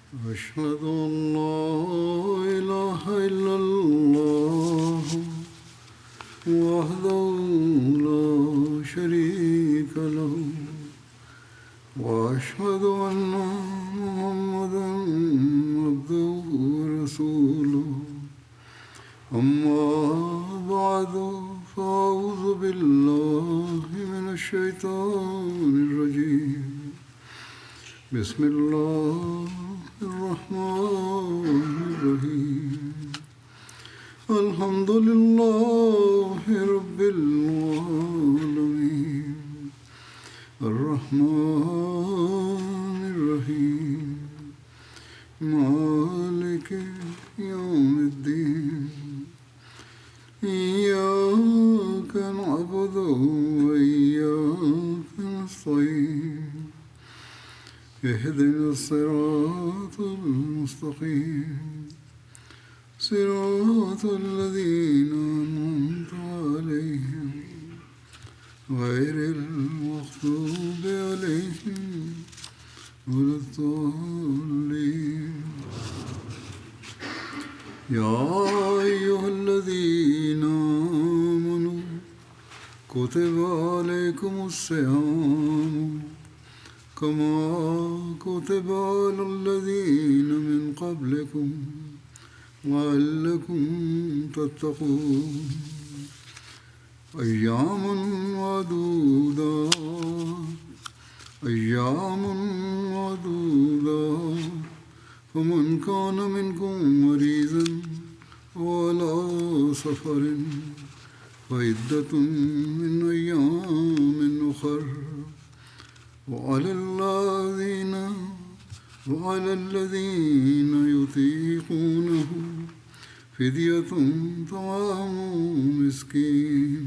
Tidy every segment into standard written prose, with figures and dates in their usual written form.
أشهد أن لا إله إلا الله وحده لا شريك له وأشهد أن محمدا عبده ورسوله أما بعد فأعوذ بالله من الشيطان الرجيم بسم الله الرحمن الرحيم الحمد لله رب العالمين الرحمن الرحيم مالك يوم الدين إياك نعبد وإياك نستعين اهدنا الصراط المستقيم صراط الذين أنعمت عليهم غير المغضوب عليهم ولا الضالين يا أيها الذين آمنوا كتب عليكم الصيام كما كتب على الذين من قبلكم لعلكم تتقون أياما معدودات فمن كان منكم مريضا وعلى سفر فعدة من أيام أخر وعلى الذين يطيقونه فدية طعام مسكين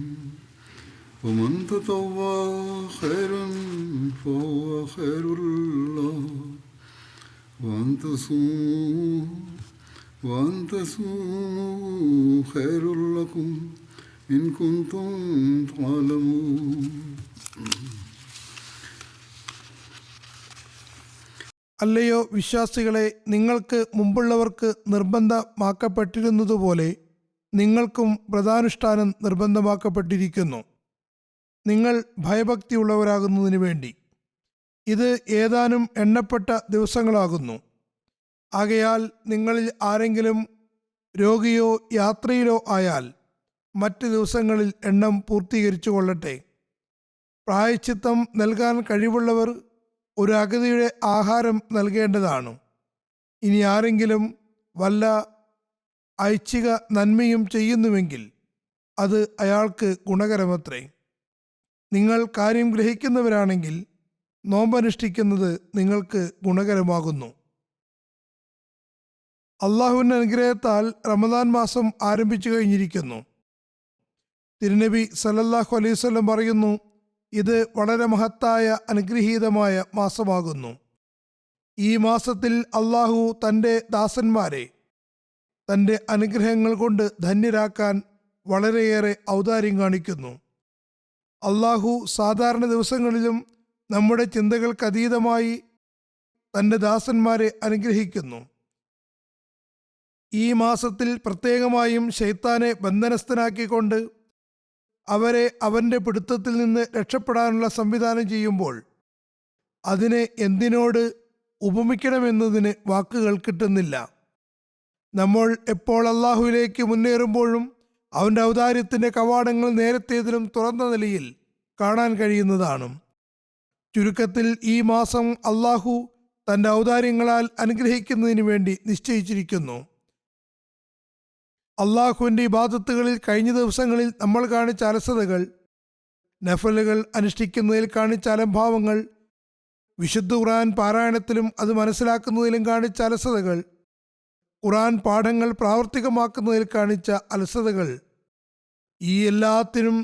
ومن تطوع خيرا فهو خير له وأن تصوموا خير لكم إن كنتم تعلمون. അല്ലയോ വിശ്വാസികളെ, നിങ്ങൾക്ക് മുമ്പുള്ളവർക്ക് നിർബന്ധമാക്കപ്പെട്ടിരുന്നതുപോലെ നിങ്ങൾക്കും വ്രതാനുഷ്ഠാനം നിർബന്ധമാക്കപ്പെട്ടിരിക്കുന്നു, നിങ്ങൾ ഭയഭക്തിയുള്ളവരാകുന്നതിന് വേണ്ടി. ഇത് ഏതാനും എണ്ണപ്പെട്ട ദിവസങ്ങളാകുന്നു. ആകയാൽ നിങ്ങളിൽ ആരെങ്കിലും രോഗിയോ യാത്രയിലോ ആയാൽ മറ്റ് ദിവസങ്ങളിൽ എണ്ണം പൂർത്തീകരിച്ചു കൊള്ളട്ടെ. പ്രായശ്ചിത്തം നൽകാൻ കഴിവുള്ളവർ ഒരു അഗതിയുടെ ആഹാരം നൽകേണ്ടതാണ്. ഇനി ആരെങ്കിലും വല്ല ഐച്ഛിക നന്മയും ചെയ്യുന്നുവെങ്കിൽ അത് അയാൾക്ക് ഗുണകരമത്രേ. നിങ്ങൾ കാര്യം ഗ്രഹിക്കുന്നവരാണെങ്കിൽ നോമ്പനുഷ്ഠിക്കുന്നത് നിങ്ങൾക്ക് ഗുണകരമാകുന്നു. അള്ളാഹുവിൻ്റെ അനുഗ്രഹത്താൽ റമദാൻ മാസം ആരംഭിച്ചു കഴിഞ്ഞിരിക്കുന്നു. തിരുനബി സല്ലല്ലാഹു അലൈഹി വസല്ലം പറയുന്നു, ഇത് വളരെ മഹത്തായ അനുഗ്രഹീതമായ മാസമാകുന്നു. ഈ മാസത്തിൽ അള്ളാഹു തൻ്റെ ദാസന്മാരെ തൻ്റെ അനുഗ്രഹങ്ങൾ കൊണ്ട് ധന്യരാക്കാൻ വളരെയേറെ ഔദാര്യം കാണിക്കുന്നു. അള്ളാഹു സാധാരണ ദിവസങ്ങളിലും നമ്മുടെ ചിന്തകൾക്കതീതമായി തൻ്റെ ദാസന്മാരെ അനുഗ്രഹിക്കുന്നു. ഈ മാസത്തിൽ പ്രത്യേകമായും ശൈത്താനെ ബന്ധനസ്ഥനാക്കിക്കൊണ്ട് അവരെ അവൻ്റെ പിടുത്തത്തിൽ നിന്ന് രക്ഷപ്പെടാനുള്ള സംവിധാനം ചെയ്യുമ്പോൾ അതിനെ എന്തിനോട് ഉപമിക്കണമെന്നതിന് വാക്കുകൾ കിട്ടുന്നില്ല. നമ്മൾ എപ്പോൾ അള്ളാഹുവിലേക്ക് മുന്നേറുമ്പോഴും അവൻ്റെ ഔദാര്യത്തിൻ്റെ കവാടങ്ങൾ നേരത്തേതിലും തുറന്ന നിലയിൽ കാണാൻ കഴിയുന്നതാണ്. ചുരുക്കത്തിൽ ഈ മാസം അള്ളാഹു തൻ്റെ ഔദാര്യങ്ങളാൽ അനുഗ്രഹിക്കുന്നതിന് വേണ്ടി നിശ്ചയിച്ചിരിക്കുന്നു. അള്ളാഹുവിൻ്റെ ഇബാദത്തുകളിൽ കഴിഞ്ഞ ദിവസങ്ങളിൽ നമ്മൾ കാണിച്ച അലസതകൾ, നഫലുകൾ അനുഷ്ഠിക്കുന്നതിൽ കാണിച്ച അലംഭാവങ്ങൾ, വിശുദ്ധ ഖുർആൻ പാരായണത്തിലും അത് മനസ്സിലാക്കുന്നതിലും കാണിച്ച അലസതകൾ, ഖുർആൻ പാഠങ്ങൾ പ്രാവർത്തികമാക്കുന്നതിൽ കാണിച്ച അലസതകൾ, ഈ എല്ലാത്തിനും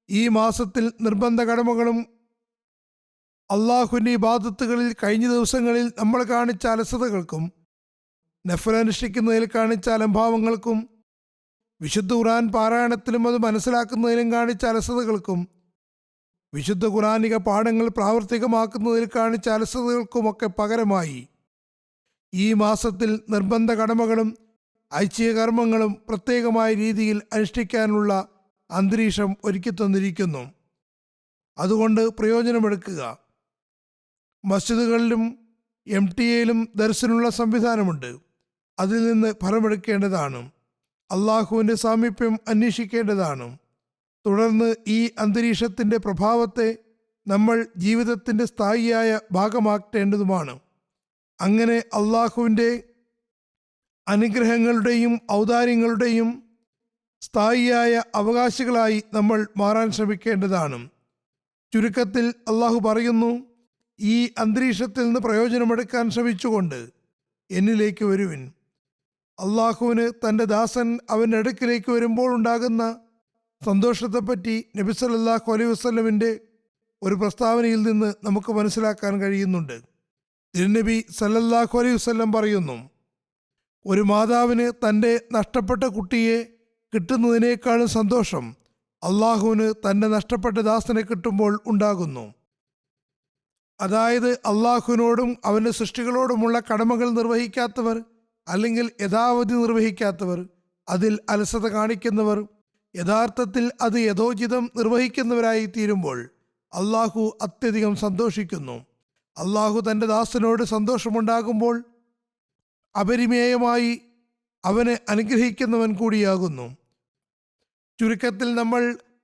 ഈ മാസത്തിൽ നിർബന്ധ കടമകളും അള്ളാഹുവിൻ്റെ ഇബാദത്തുകളിൽ കഴിഞ്ഞ ദിവസങ്ങളിൽ നമ്മൾ കാണിച്ച അലസതകൾക്കും നഫലനുഷ്ഠിക്കുന്നതിൽ കാണിച്ച അലംഭാവങ്ങൾക്കും വിശുദ്ധ ഖുർആൻ പാരായണത്തിലും അത് മനസ്സിലാക്കുന്നതിലും കാണിച്ച അലസതകൾക്കും വിശുദ്ധ ഖുർആനിക പാഠങ്ങൾ പ്രാവർത്തികമാക്കുന്നതിൽ കാണിച്ച അലസതകൾക്കുമൊക്കെ പകരമായി ഈ മാസത്തിൽ നിർബന്ധ കടമകളും ഐച്ഛിക കർമ്മങ്ങളും പ്രത്യേകമായ രീതിയിൽ അനുഷ്ഠിക്കാനുള്ള അന്തരീക്ഷം ഒരുക്കി തന്നിരിക്കുന്നു. അതുകൊണ്ട് പ്രയോജനമെടുക്കുക. മസ്ജിദുകളിലും MTA-യിലും ദർശനുള്ള സംവിധാനമുണ്ട്. അതിൽ നിന്ന് ഫലമെടുക്കേണ്ടതാണ്. അള്ളാഹുവിൻ്റെ സാമീപ്യം അന്വേഷിക്കേണ്ടതാണ്. തുടർന്ന് ഈ അന്തരീക്ഷത്തിൻ്റെ പ്രഭാവത്തെ നമ്മൾ ജീവിതത്തിൻ്റെ സ്ഥായിയായ ഭാഗമാക്കേണ്ടതുമാണ്. അങ്ങനെ അള്ളാഹുവിൻ്റെ അനുഗ്രഹങ്ങളുടെയും ഔദാര്യങ്ങളുടെയും സ്ഥായിയായ അവകാശികളായി നമ്മൾ മാറാൻ ശ്രമിക്കേണ്ടതാണ്. ചുരുക്കത്തിൽ അള്ളാഹു പറയുന്നു, ഈ അന്തരീക്ഷത്തിൽ നിന്ന് പ്രയോജനമെടുക്കാൻ ശ്രമിച്ചുകൊണ്ട് എന്നിലേക്ക് വരുവിൻ. അള്ളാഹുവിന് തൻ്റെ ദാസൻ അവൻ്റെ അടുക്കിലേക്ക് വരുമ്പോൾ ഉണ്ടാകുന്ന സന്തോഷത്തെപ്പറ്റി നബി സല്ലല്ലാഹു അലൈഹി വസല്ലമിൻ്റെ ഒരു പ്രസ്താവനയിൽ നിന്ന് നമുക്ക് മനസ്സിലാക്കാൻ കഴിയുന്നുണ്ട്. തിരുനബി സല്ലല്ലാഹു അലൈഹി വസല്ലം പറയുന്നു, ഒരു മാതാവിന് തൻ്റെ നഷ്ടപ്പെട്ട കുട്ടിയെ കിട്ടുന്നതിനേക്കാളും സന്തോഷം അള്ളാഹുവിന് തൻ്റെ നഷ്ടപ്പെട്ട ദാസനെ കിട്ടുമ്പോൾ ഉണ്ടാകുന്നു. അതായത് അള്ളാഹുവിനോടും അവൻ്റെ സൃഷ്ടികളോടുമുള്ള കടമകൾ നിർവഹിക്കാത്തവർ, അല്ലെങ്കിൽ യഥാവധി നിർവഹിക്കാത്തവർ, അതിൽ അലസത കാണിക്കുന്നവർ യഥാർത്ഥത്തിൽ അത് യഥോചിതം നിർവഹിക്കുന്നവരായി തീരുമ്പോൾ അള്ളാഹു അത്യധികം സന്തോഷിക്കുന്നു. അള്ളാഹു തൻ്റെ ദാസനോട് സന്തോഷമുണ്ടാകുമ്പോൾ അപരിമേയമായി അവനെ അനുഗ്രഹിക്കുന്നവൻ കൂടിയാകുന്നു. ചുരുക്കത്തിൽ നമ്മൾ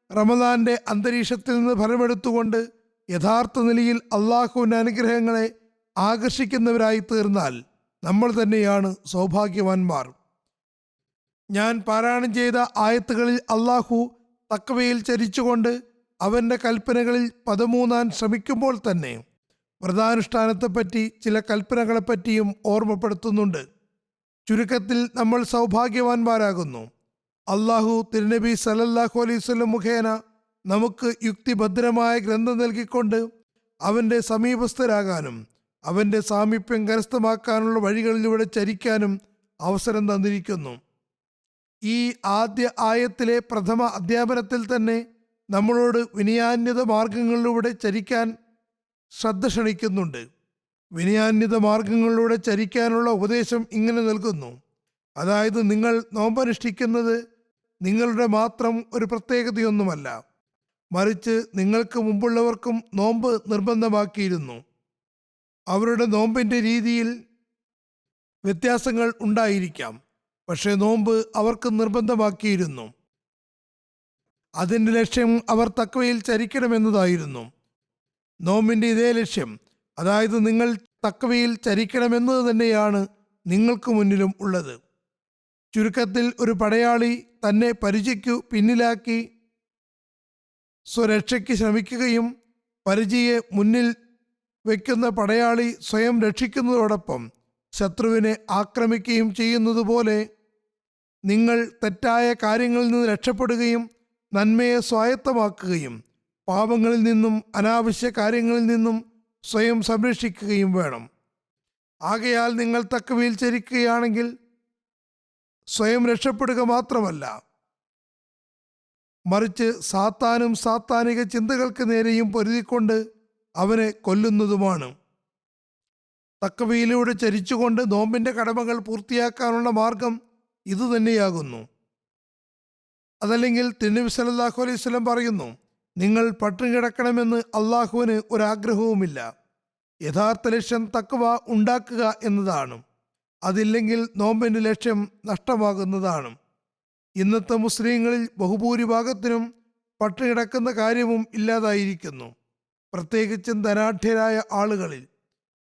റമദാന്റെ അന്തരീക്ഷത്തിൽ നിന്ന് ഫലമെടുത്തുകൊണ്ട് യഥാർത്ഥ നിലയിൽ അള്ളാഹുവിൻ്റെ അനുഗ്രഹങ്ങളെ ആകർഷിക്കുന്നവരായി തീർന്നാൽ നമ്മൾ തന്നെയാണ് സൗഭാഗ്യവാന്മാർ. ഞാൻ പാരായണം ചെയ്ത ആയത്തുകളിൽ അള്ളാഹു തഖ്വയിൽ ചരിച്ചുകൊണ്ട് അവൻ്റെ കൽപ്പനകളിൽ പദമൂന്നാൻ ശ്രമിക്കുമ്പോൾ തന്നെ വ്രതാനുഷ്ഠാനത്തെപ്പറ്റി ചില കൽപ്പനകളെപ്പറ്റിയും ഓർമ്മപ്പെടുത്തുന്നുണ്ട്. ചുരുക്കത്തിൽ നമ്മൾ സൗഭാഗ്യവാന്മാരാകുന്നു. അള്ളാഹു തിരുനബി സല്ലല്ലാഹു അലൈഹി വസല്ലം മുഖേന നമുക്ക് യുക്തിഭദ്രമായ ഗ്രന്ഥം നൽകിക്കൊണ്ട് അവൻ്റെ സമീപസ്ഥരാകാനും അവൻ്റെ സാമീപ്യം കരസ്ഥമാക്കാനുള്ള വഴികളിലൂടെ ചരിക്കാനും അവസരം തന്നിരിക്കുന്നു. ഈ ആദ്യ ആയത്തിലെ പ്രഥമ അധ്യാപനത്തിൽ തന്നെ നമ്മളോട് വിനയാന്വിത മാർഗങ്ങളിലൂടെ ചരിക്കാൻ ശ്രദ്ധ ക്ഷണിക്കുന്നുണ്ട്. വിനയാന്വിത മാർഗങ്ങളിലൂടെ ചരിക്കാനുള്ള ഉപദേശം ഇങ്ങനെ നൽകുന്നു. അതായത്, നിങ്ങൾ നോമ്പനുഷ്ഠിക്കുന്നത് നിങ്ങളുടെ മാത്രം ഒരു പ്രത്യേകതയൊന്നുമല്ല, മറിച്ച് നിങ്ങൾക്ക് മുമ്പുള്ളവർക്കും നോമ്പ് നിർബന്ധമാക്കിയിരുന്നു. അവരുടെ നോമ്പിൻ്റെ രീതിയിൽ വ്യത്യാസങ്ങൾ ഉണ്ടായിരിക്കാം, പക്ഷേ നോമ്പ് അവർക്ക് നിർബന്ധമാക്കിയിരുന്നു. അതിൻ്റെ ലക്ഷ്യം അവർ തഖ്വയിൽ ചരിക്കണമെന്നതായിരുന്നു. നോമ്പിൻ്റെ ഇതേ ലക്ഷ്യം, അതായത് നിങ്ങൾ തഖ്വയിൽ ചരിക്കണമെന്നത് തന്നെയാണ് നിങ്ങൾക്ക് മുന്നിലും ഉള്ളത്. ചുരുക്കത്തിൽ ഒരു പടയാളി തന്നെ പരിചയ്ക്കു പിന്നിലാക്കി സ്വരക്ഷയ്ക്ക് ശ്രമിക്കുകയും പരിചയെ മുന്നിൽ വയ്ക്കുന്ന പടയാളി സ്വയം രക്ഷിക്കുന്നതോടൊപ്പം ശത്രുവിനെ ആക്രമിക്കുകയും ചെയ്യുന്നത് പോലെ നിങ്ങൾ തെറ്റായ കാര്യങ്ങളിൽ നിന്ന് രക്ഷപ്പെടുകയും നന്മയെ സ്വായത്തമാക്കുകയും പാപങ്ങളിൽ നിന്നും അനാവശ്യ കാര്യങ്ങളിൽ നിന്നും സ്വയം സംരക്ഷിക്കുകയും വേണം. ആകയാൽ നിങ്ങൾ തഖ്വയിൽ ചരിക്കുകയാണെങ്കിൽ സ്വയം രക്ഷപ്പെടുക മാത്രമല്ല, മറിച്ച് സാത്താനും സാത്താനിക ചിന്തകൾക്ക് നേരെയും പൊരുതിക്കൊണ്ട് അവനെ കൊല്ലുന്നതുമാണ്. തഖ്വയിലൂടെ ചരിച്ചുകൊണ്ട് നോമ്പിൻ്റെ കടമകൾ പൂർത്തിയാക്കാനുള്ള മാർഗം ഇതുതന്നെയാകുന്നു. അതല്ലെങ്കിൽ തിരുനബി സല്ലല്ലാഹു അലൈഹി വസല്ലം പറയുന്നു, നിങ്ങൾ പട്ടിണി കിടക്കണമെന്ന് അള്ളാഹുവിന് ഒരാഗ്രഹവുമില്ല. യഥാർത്ഥ ലക്ഷ്യം തഖ്വ ഉണ്ടാക്കുക എന്നതാണ്. അതില്ലെങ്കിൽ നോമ്പിൻ്റെ ലക്ഷ്യം നഷ്ടമാകുന്നതാണ്. ഇന്നത്തെ മുസ്ലിങ്ങളിൽ ബഹുഭൂരിഭാഗത്തിനും പട്ടിണി കിടക്കുന്ന കാര്യവും ഇല്ലാതായിരിക്കുന്നു. പ്രത്യേകിച്ചും ധനാഢ്യരായ ആളുകളിൽ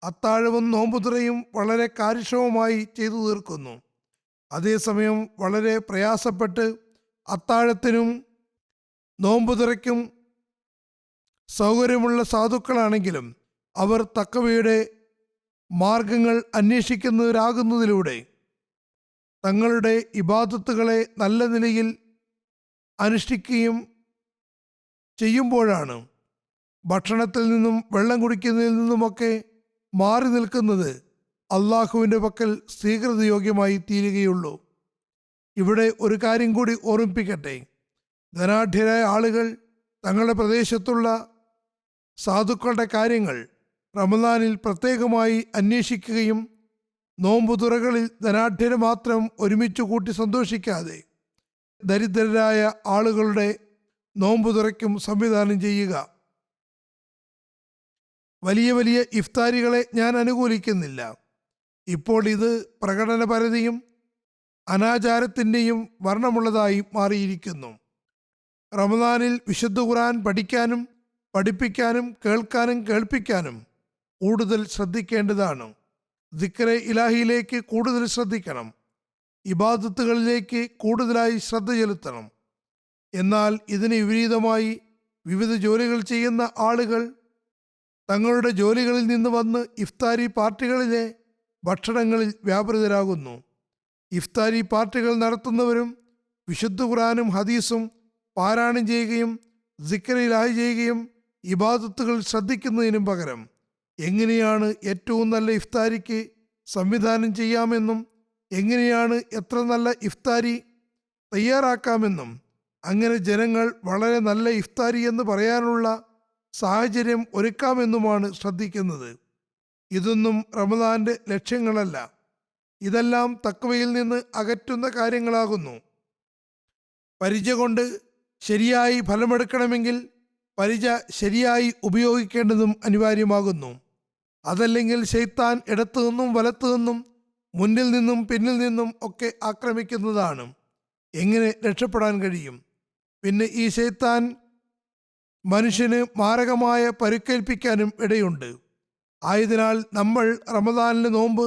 അത്താഴവും നോമ്പുതുറയും വളരെ കാര്യക്ഷമമായി ചെയ്തു തീർക്കുന്നു. അതേസമയം വളരെ പ്രയാസപ്പെട്ട് അത്താഴത്തിനും നോമ്പുതുറയ്ക്കും സൗകര്യമുള്ള സാധുക്കളാണെങ്കിലും അവർ തഖ്വയുടെ മാർഗങ്ങൾ അന്വേഷിക്കുന്നവരാകുന്നതിലൂടെ തങ്ങളുടെ ഇബാദത്തുകളെ നല്ല നിലയിൽ അനുഷ്ഠിക്കുകയും ചെയ്യുമ്പോഴാണ് ഭക്ഷണത്തിൽ നിന്നും വെള്ളം കുടിക്കുന്നതിൽ നിന്നുമൊക്കെ മാറി നിൽക്കുന്നത് അള്ളാഹുവിൻ്റെ പക്കൽ സ്വീകൃതയോഗ്യമായി തീരുകയുള്ളൂ. ഇവിടെ ഒരു കാര്യം കൂടി ഓർമ്മിപ്പിക്കട്ടെ. ധനാഢ്യരായ ആളുകൾ തങ്ങളുടെ പ്രദേശത്തുള്ള സാധുക്കളുടെ കാര്യങ്ങൾ റമദാനിൽ പ്രത്യേകമായി അന്വേഷിക്കുകയും നോമ്പുതുറകളിൽ ധനാഢ്യരെ മാത്രം ഒരുമിച്ച് കൂട്ടി സന്തോഷിക്കാതെ ദരിദ്രരായ ആളുകളുടെ നോമ്പുതുറയ്ക്കും സംവിധാനം ചെയ്യുക. വലിയ വലിയ ഇഫ്താരികളെ ഞാൻ അനുകൂലിക്കുന്നില്ല. ഇപ്പോൾ ഇത് പ്രകടനപരതയും അനാചാരത്തിൻ്റെയും വർണ്ണമുള്ളതായി മാറിയിരിക്കുന്നു. റമദാനിൽ വിശുദ്ധ ഖുർആൻ പഠിക്കാനും പഠിപ്പിക്കാനും കേൾക്കാനും കേൾപ്പിക്കാനും കൂടുതൽ ശ്രദ്ധിക്കേണ്ടതാണ്. ദിക്റെ ഇലാഹിയിലേക്ക് കൂടുതൽ ശ്രദ്ധിക്കണം. ഇബാദത്തുകളിലേക്ക് കൂടുതലായി ശ്രദ്ധ ചെലുത്തണം. എന്നാൽ ഇതിന് വിപരീതമായി വിവിധ ജോലികൾ ചെയ്യുന്ന ആളുകൾ തങ്ങളുടെ ജോലികളിൽ നിന്ന് വന്ന് ഇഫ്താരി പാർട്ടികളിലെ ഭക്ഷണങ്ങളിൽ വ്യാപൃതരാകുന്നു. ഇഫ്താരി പാർട്ടികൾ നടത്തുന്നവരും വിശുദ്ധ ഖുർആനും ഹദീസും പാരായണം ചെയ്യുകയും ദിക്റെ ഇലാഹി ചെയ്യുകയും ഇബാദത്തുകൾ ശ്രദ്ധിക്കുന്നതിനും പകരം എങ്ങനെയാണ് ഏറ്റവും നല്ല ഇഫ്താരിക്ക് സംവിധാനം ചെയ്യാമെന്നും എങ്ങനെയാണ് എത്ര നല്ല ഇഫ്താരി തയ്യാറാക്കാമെന്നും അങ്ങനെ ജനങ്ങൾ വളരെ നല്ല ഇഫ്താരി എന്ന് പറയാനുള്ള സാഹചര്യം ഒരുക്കാമെന്നുമാണ് ശ്രദ്ധിക്കുന്നത്. ഇതൊന്നും റമദാന്റെ ലക്ഷ്യങ്ങളല്ല. ഇതെല്ലാം തഖ്വയിൽ നിന്ന് അകറ്റുന്ന കാര്യങ്ങളാകുന്നു. പരിച കൊണ്ട് ശരിയായി ഫലമെടുക്കണമെങ്കിൽ പരിച ശരിയായി ഉപയോഗിക്കേണ്ടതും അനിവാര്യമാകുന്നു. അതല്ലെങ്കിൽ ശൈത്താൻ ഇടത്തു നിന്നും വലത്തു നിന്നും മുന്നിൽ നിന്നും പിന്നിൽ നിന്നും ഒക്കെ ആക്രമിക്കുന്നതാണ്. എങ്ങനെ രക്ഷപ്പെടാൻ കഴിയും? പിന്നെ ഈ ശൈത്താൻ മനുഷ്യന് മാരകമായ പരുക്കേൽപ്പിക്കാനും ഇടയുണ്ട്. ആയതിനാൽ നമ്മൾ റമദാനിലെ നോമ്പ്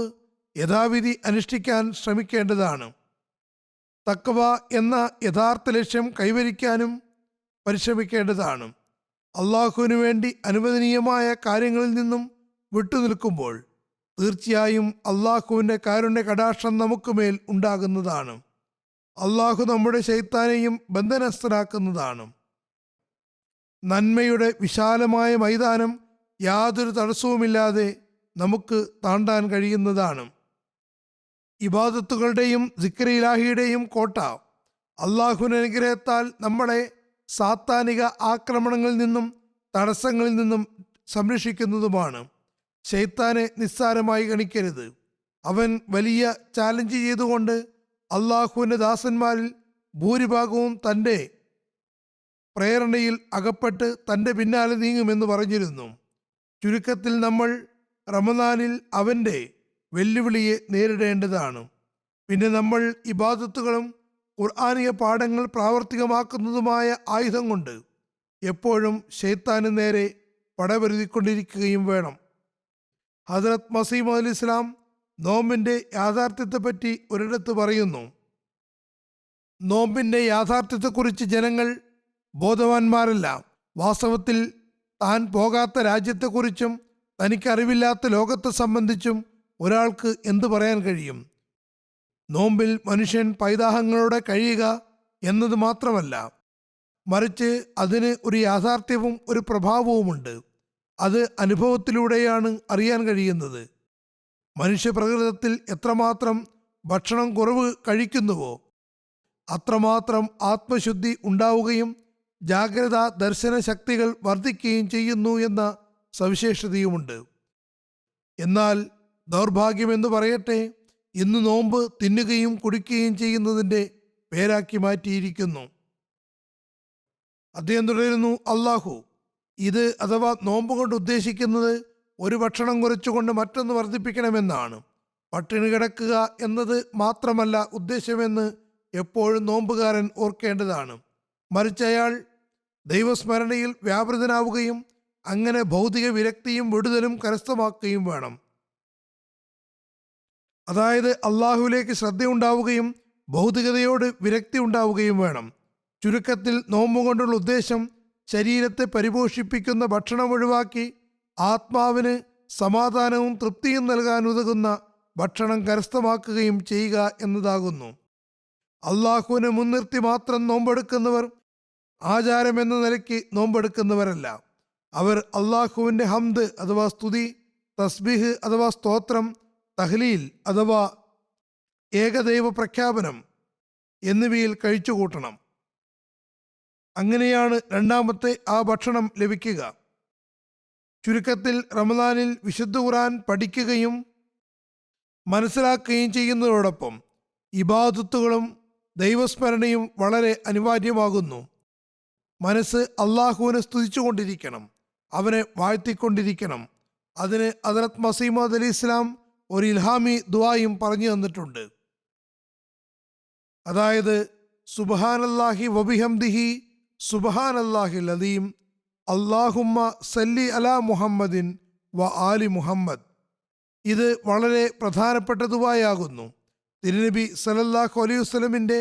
യഥാവിധി അനുഷ്ഠിക്കാൻ ശ്രമിക്കേണ്ടതാണ്. തഖ്വ എന്ന യഥാർത്ഥ ലക്ഷ്യം കൈവരിക്കാനും പരിശ്രമിക്കേണ്ടതാണ്. അള്ളാഹുവിനു വേണ്ടി അനുവദനീയമായ കാര്യങ്ങളിൽ നിന്നും വിട്ടുനിൽക്കുമ്പോൾ തീർച്ചയായും അള്ളാഹുവിൻ്റെ കാരുണ്യ കടാക്ഷം നമുക്ക് മേൽ ഉണ്ടാകുന്നതാണ്. അള്ളാഹു നമ്മുടെ ശൈത്താനെയും ബന്ധനസ്ഥനാക്കുന്നതാണ്. നന്മയുടെ വിശാലമായ മൈതാനം യാതൊരു തടസ്സവുമില്ലാതെ നമുക്ക് താണ്ടാൻ കഴിയുന്നതാണ്. ഇബാദത്തുകളുടെയും ദിക്റെ ഇലാഹിയുടെയും കോട്ട അള്ളാഹുവിൻ്റെ അനുഗ്രഹത്താൽ നമ്മളെ സാത്താനിക ആക്രമണങ്ങളിൽ നിന്നും തടസ്സങ്ങളിൽ നിന്നും സംരക്ഷിക്കുന്നതുമാണ്. ശൈത്താനെ നിസ്സാരമായി ഗണിക്കരുത്. അവൻ വലിയ ചാലഞ്ച് ചെയ്തുകൊണ്ട് അള്ളാഹുവിൻ്റെ ദാസന്മാരിൽ ഭൂരിഭാഗവും തൻ്റെ പ്രേരണയിൽ അകപ്പെട്ട് തൻ്റെ പിന്നാലെ നീങ്ങുമെന്ന് പറഞ്ഞിരുന്നു. ചുരുക്കത്തിൽ നമ്മൾ റമദാനിൽ അവൻ്റെ വെല്ലുവിളിയെ നേരിടേണ്ടതാണ്. പിന്നെ നമ്മൾ ഇബാദത്തുകളും ഖുർആനിക പാഠങ്ങൾ പ്രാവർത്തികമാക്കുന്നതുമായ ആയുധം കൊണ്ട് എപ്പോഴും ശൈത്താന് നേരെ പടപൊരുതിക്കൊണ്ടിരിക്കുകയും വേണം. ഹദ്രത്ത് മസീഹ് അലൈഹി ഇസ്ലാം നോമ്പിൻ്റെ യാഥാർത്ഥ്യത്തെപ്പറ്റി ഒരിടത്ത് പറയുന്നു, നോമ്പിൻ്റെ യാഥാർത്ഥ്യത്തെക്കുറിച്ച് ജനങ്ങൾ ബോധവാന്മാരല്ല. വാസ്തവത്തിൽ താൻ പോകാത്ത രാജ്യത്തെക്കുറിച്ചും തനിക്കറിവില്ലാത്ത ലോകത്തെ സംബന്ധിച്ചും ഒരാൾക്ക് എന്തു പറയാൻ കഴിയും? നോമ്പിൽ മനുഷ്യൻ പൈതാഹങ്ങളോടെ കഴിയുക എന്നത് മാത്രമല്ല, മറിച്ച് അതിന് ഒരു യാഥാർത്ഥ്യവും ഒരു പ്രഭാവവുമുണ്ട്. അത് അനുഭവത്തിലൂടെയാണ് അറിയാൻ കഴിയുന്നത്. മനുഷ്യപ്രകൃതത്തിൽ എത്രമാത്രം ഭക്ഷണം കുറവ് കഴിക്കുന്നുവോ അത്രമാത്രം ആത്മശുദ്ധി ഉണ്ടാവുകയും ജാഗ്രത ദർശന ശക്തികൾ വർദ്ധിക്കുകയും ചെയ്യുന്നു എന്ന സവിശേഷതയുമുണ്ട്. എന്നാൽ ദൗർഭാഗ്യമെന്ന് പറയട്ടെ, ഇന്ന് നോമ്പ് തിന്നുകയും കുടിക്കുകയും ചെയ്യുന്നതിൻ്റെ പേരാക്കി മാറ്റിയിരിക്കുന്നു. അദ്ദേഹം തുടരുന്നു, അള്ളാഹു ഇത് അഥവാ നോമ്പ് കൊണ്ട് ഉദ്ദേശിക്കുന്നത് ഒരു ഭക്ഷണം കുറച്ചുകൊണ്ട് മറ്റൊന്ന് വർദ്ധിപ്പിക്കണമെന്നാണ്. പട്ടിണി കിടക്കുക എന്നത് മാത്രമല്ല ഉദ്ദേശമെന്ന് എപ്പോഴും നോമ്പുകാരൻ ഓർക്കേണ്ടതാണ്. മറിച്ച് അയാൾ ദൈവസ്മരണയിൽ വ്യാപൃതനാവുകയും അങ്ങനെ ഭൗതിക വിരക്തിയും വിടുതലും കരസ്ഥമാക്കുകയും വേണം. അതായത് അള്ളാഹുവിലേക്ക് ശ്രദ്ധയുണ്ടാവുകയും ഭൗതികതയോട് വിരക്തി ഉണ്ടാവുകയും വേണം. ചുരുക്കത്തിൽ നോമ്പ് കൊണ്ടുള്ള ഉദ്ദേശം ശരീരത്തെ പരിപോഷിപ്പിക്കുന്ന ഭക്ഷണം ഒഴിവാക്കി ആത്മാവിന് സമാധാനവും തൃപ്തിയും നൽകാൻ ഉതകുന്ന ഭക്ഷണം കരസ്ഥമാക്കുകയും ചെയ്യുക എന്നതാകുന്നു. അള്ളാഹുവിനെ മുൻനിർത്തി മാത്രം നോമ്പെടുക്കുന്നവർ ആചാരമെന്ന നിലയ്ക്ക് നോമ്പെടുക്കുന്നവരല്ല. അവർ അള്ളാഹുവിൻ്റെ ഹംദ് അഥവാ സ്തുതി, തസ്ബീഹ് അഥവാ സ്തോത്രം, തഹ്ലീൽ അഥവാ ഏകദൈവ പ്രഖ്യാപനം എന്നിവയിൽ കഴിച്ചുകൂട്ടണം. അങ്ങനെയാണ് രണ്ടാമത്തെ ആ ഭക്ഷണം ലഭിക്കുക. ചുരുക്കത്തിൽ റമദാനിൽ വിശുദ്ധ ഖുർആൻ പഠിക്കുകയും മനസ്സിലാക്കുകയും ചെയ്യുന്നതോടൊപ്പം ഇബാദത്തുകളും ദൈവസ്മരണയും വളരെ അനിവാര്യമാകുന്നു. മനസ്സ് അള്ളാഹുവിനെ സ്തുതിച്ചുകൊണ്ടിരിക്കണം, അവനെ വാഴ്ത്തിക്കൊണ്ടിരിക്കണം. അതിന് ഹദ്റത്ത് മസീഹ് മൗഊദ് അലൈഹി ഇസ്ലാം ഒരു ഇൽഹാമി ദുആയും പറഞ്ഞു തന്നിട്ടുണ്ട്. അതായത് സുബ്ഹാനല്ലാഹി വബിഹംദിഹി സുബ്ഹാനല്ലാഹിൽ അദീം അല്ലാഹുമ്മ സല്ലി അലാ മുഹമ്മദിൻ വ ആലി മുഹമ്മദ്. ഇത് വളരെ പ്രധാനപ്പെട്ട ദുആയാകുന്നു. തിരുനബി സല്ലല്ലാഹു അലൈഹി വസല്ലമിൻ്റെ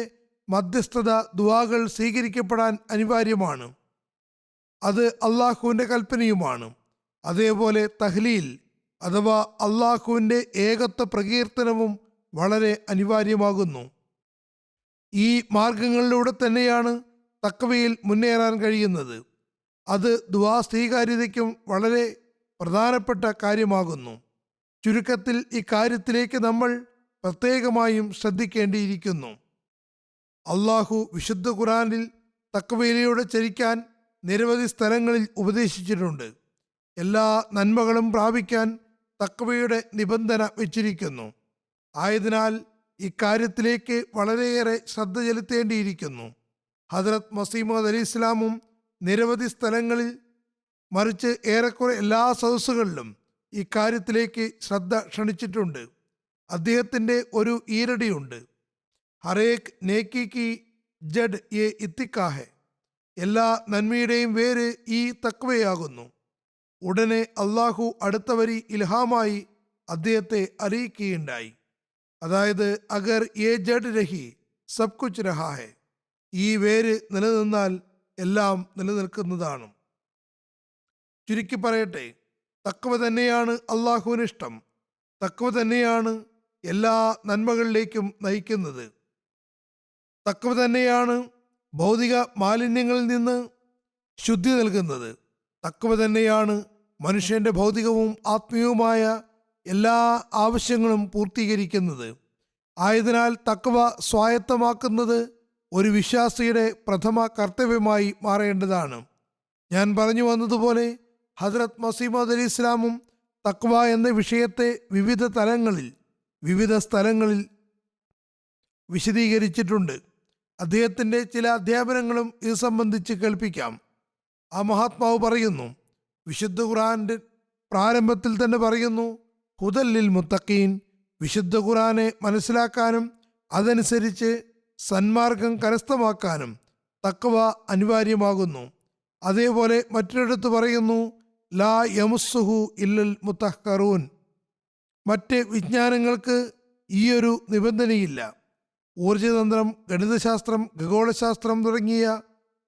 മധ്യസ്ഥത ദുആകൾ സ്വീകരിക്കപ്പെടാൻ അനിവാര്യമാണ്. അത് അള്ളാഹുവിൻ്റെ കൽപ്പനയുമാണ്. അതേപോലെ തഹ്ലീൽ അഥവാ അള്ളാഹുവിൻ്റെ ഏകത്വ പ്രകീർത്തനവും വളരെ അനിവാര്യമാകുന്നു. ഈ മാർഗങ്ങളിലൂടെ തന്നെയാണ് തഖ്വയിൽ മുന്നേറാൻ കഴിയുന്നത്. അത് ദുആ സ്വീകാര്യതയ്ക്കും വളരെ പ്രധാനപ്പെട്ട കാര്യമാകുന്നു. ചുരുക്കത്തിൽ ഇക്കാര്യത്തിലേക്ക് നമ്മൾ പ്രത്യേകമായും ശ്രദ്ധിക്കേണ്ടിയിരിക്കുന്നു. അള്ളാഹു വിശുദ്ധ ഖുർആനിൽ തഖ്വയിലൂടെ ചരിക്കാൻ നിരവധി സ്ഥലങ്ങളിൽ ഉപദേശിച്ചിട്ടുണ്ട്. എല്ലാ നന്മകളും പ്രാപിക്കാൻ തഖ്വയുടെ നിബന്ധന വച്ചിരിക്കുന്നു. ആയതിനാൽ ഇക്കാര്യത്തിലേക്ക് വളരെയേറെ ശ്രദ്ധ ചെലുത്തേണ്ടിയിരിക്കുന്നു. ഹദ്റത്ത് മസീഹ് മൗഊദ് അലൈഹി ഇസ്ലാമും നിരവധി സ്ഥലങ്ങളിൽ, മറിച്ച് ഏറെക്കുറെ എല്ലാ സദസ്സുകളിലും ഇക്കാര്യത്തിലേക്ക് ശ്രദ്ധ ക്ഷണിച്ചിട്ടുണ്ട്. അദ്ദേഹത്തിൻ്റെ ഒരു ഈരടിയുണ്ട്, ഹറേക്ക് നേക്കി കി ജഡ് യെ ഇത്തിക്കാഹെ, എല്ലാ നന്മയുടെയും വേര് ഈ തഖ്വയാകുന്നു. ഉടനെ അള്ളാഹു അടുത്ത വരി ഇൽഹാമായി അദ്ദേഹത്തെ അറിയിക്കുകയുണ്ടായി. അതായത് അഗർ യേ ജഡ് രഹി സബ് കുച്ച് രഹാ ഹെ, ഈ വേര് നിലനിന്നാൽ എല്ലാം നിലനിൽക്കുന്നതാണ്. ചുരുക്കി പറയട്ടെ, തഖ്വ തന്നെയാണ് അള്ളാഹുവിന് ഇഷ്ടം. തഖ്വ തന്നെയാണ് എല്ലാ നന്മകളിലേക്കും നയിക്കുന്നത്. തഖ്വ തന്നെയാണ് ഭൗതിക മാലിന്യങ്ങളിൽ നിന്ന് ശുദ്ധി നൽകുന്നത്. തഖ്വ തന്നെയാണ് മനുഷ്യൻ്റെ ഭൗതികവും ആത്മീയവുമായ എല്ലാ ആവശ്യങ്ങളും പൂർത്തീകരിക്കുന്നത്. ആയതിനാൽ തഖ്വ സ്വായത്തമാക്കുന്നത് ഒരു വിശ്വാസിയുടെ പ്രഥമ കർത്തവ്യമായി മാറേണ്ടതാണ്. ഞാൻ പറഞ്ഞു വന്നതുപോലെ ഹദ്റത്ത് മസീഹ് മൗഊദ് അലൈഹി ഇസ്ലാമും തഖ്വ എന്ന വിഷയത്തെ വിവിധ തലങ്ങളിൽ, വിവിധ സ്ഥലങ്ങളിൽ വിശദീകരിച്ചിട്ടുണ്ട്. അദ്ദേഹത്തിൻ്റെ ചില അധ്യാപനങ്ങളും ഇത് സംബന്ധിച്ച് കേൾപ്പിക്കാം. ആ മഹാത്മാവ് പറയുന്നു, വിശുദ്ധ ഖുർആന്റെ പ്രാരംഭത്തിൽ തന്നെ പറയുന്നു, ഹുദല്ലിൽ മുത്തഖീൻ, വിശുദ്ധ ഖുർആനെ മനസ്സിലാക്കാനും അതനുസരിച്ച് സന്മാർഗം കരസ്ഥമാക്കാനും തഖ്വ അനിവാര്യമാകുന്നു. അതേപോലെ മറ്റൊരിടത്ത് പറയുന്നു, ലാ യമുസ്സുഹു ഇല്ലൽ മുത്തഹ്ഹറൂൻ, മറ്റ് വിജ്ഞാനങ്ങൾക്ക് ഈയൊരു നിബന്ധനയില്ല. ഊർജതന്ത്രം, ഗണിതശാസ്ത്രം, ഖഗോളശാസ്ത്രം തുടങ്ങിയ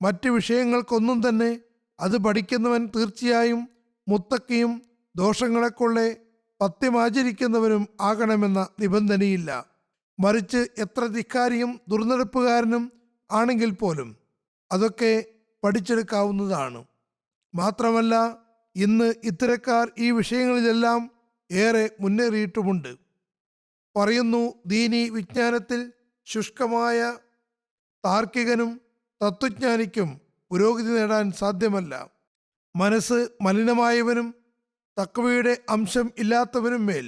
മറ്റ് വിഷയങ്ങൾക്കൊന്നും തന്നെ അത് പഠിക്കുന്നവൻ തീർച്ചയായും മുത്തക്കിയും ദോഷങ്ങളെക്കൊള്ളെ പത്യമാചരിക്കുന്നവനും ആകണമെന്ന നിബന്ധനയില്ല. മറിച്ച് എത്ര ധിക്കാരിയും ദുർനടപ്പുകാരനും ആണെങ്കിൽ പോലും അതൊക്കെ പഠിച്ചെടുക്കാവുന്നതാണ്. മാത്രമല്ല, ഇന്ന് ഇത്തരക്കാർ ഈ വിഷയങ്ങളിലെല്ലാം ഏറെ മുന്നേറിയിട്ടുമുണ്ട്. പറയുന്നു, ദീനി വിജ്ഞാനത്തിൽ ശുഷ്കമായ താർക്കികനും തത്വജ്ഞാനിക്കും പുരോഗതി നേടാൻ സാധ്യമല്ല. മനസ്സ് മലിനമായവനും തഖ്വയുടെ അംശം ഇല്ലാത്തവനും മേൽ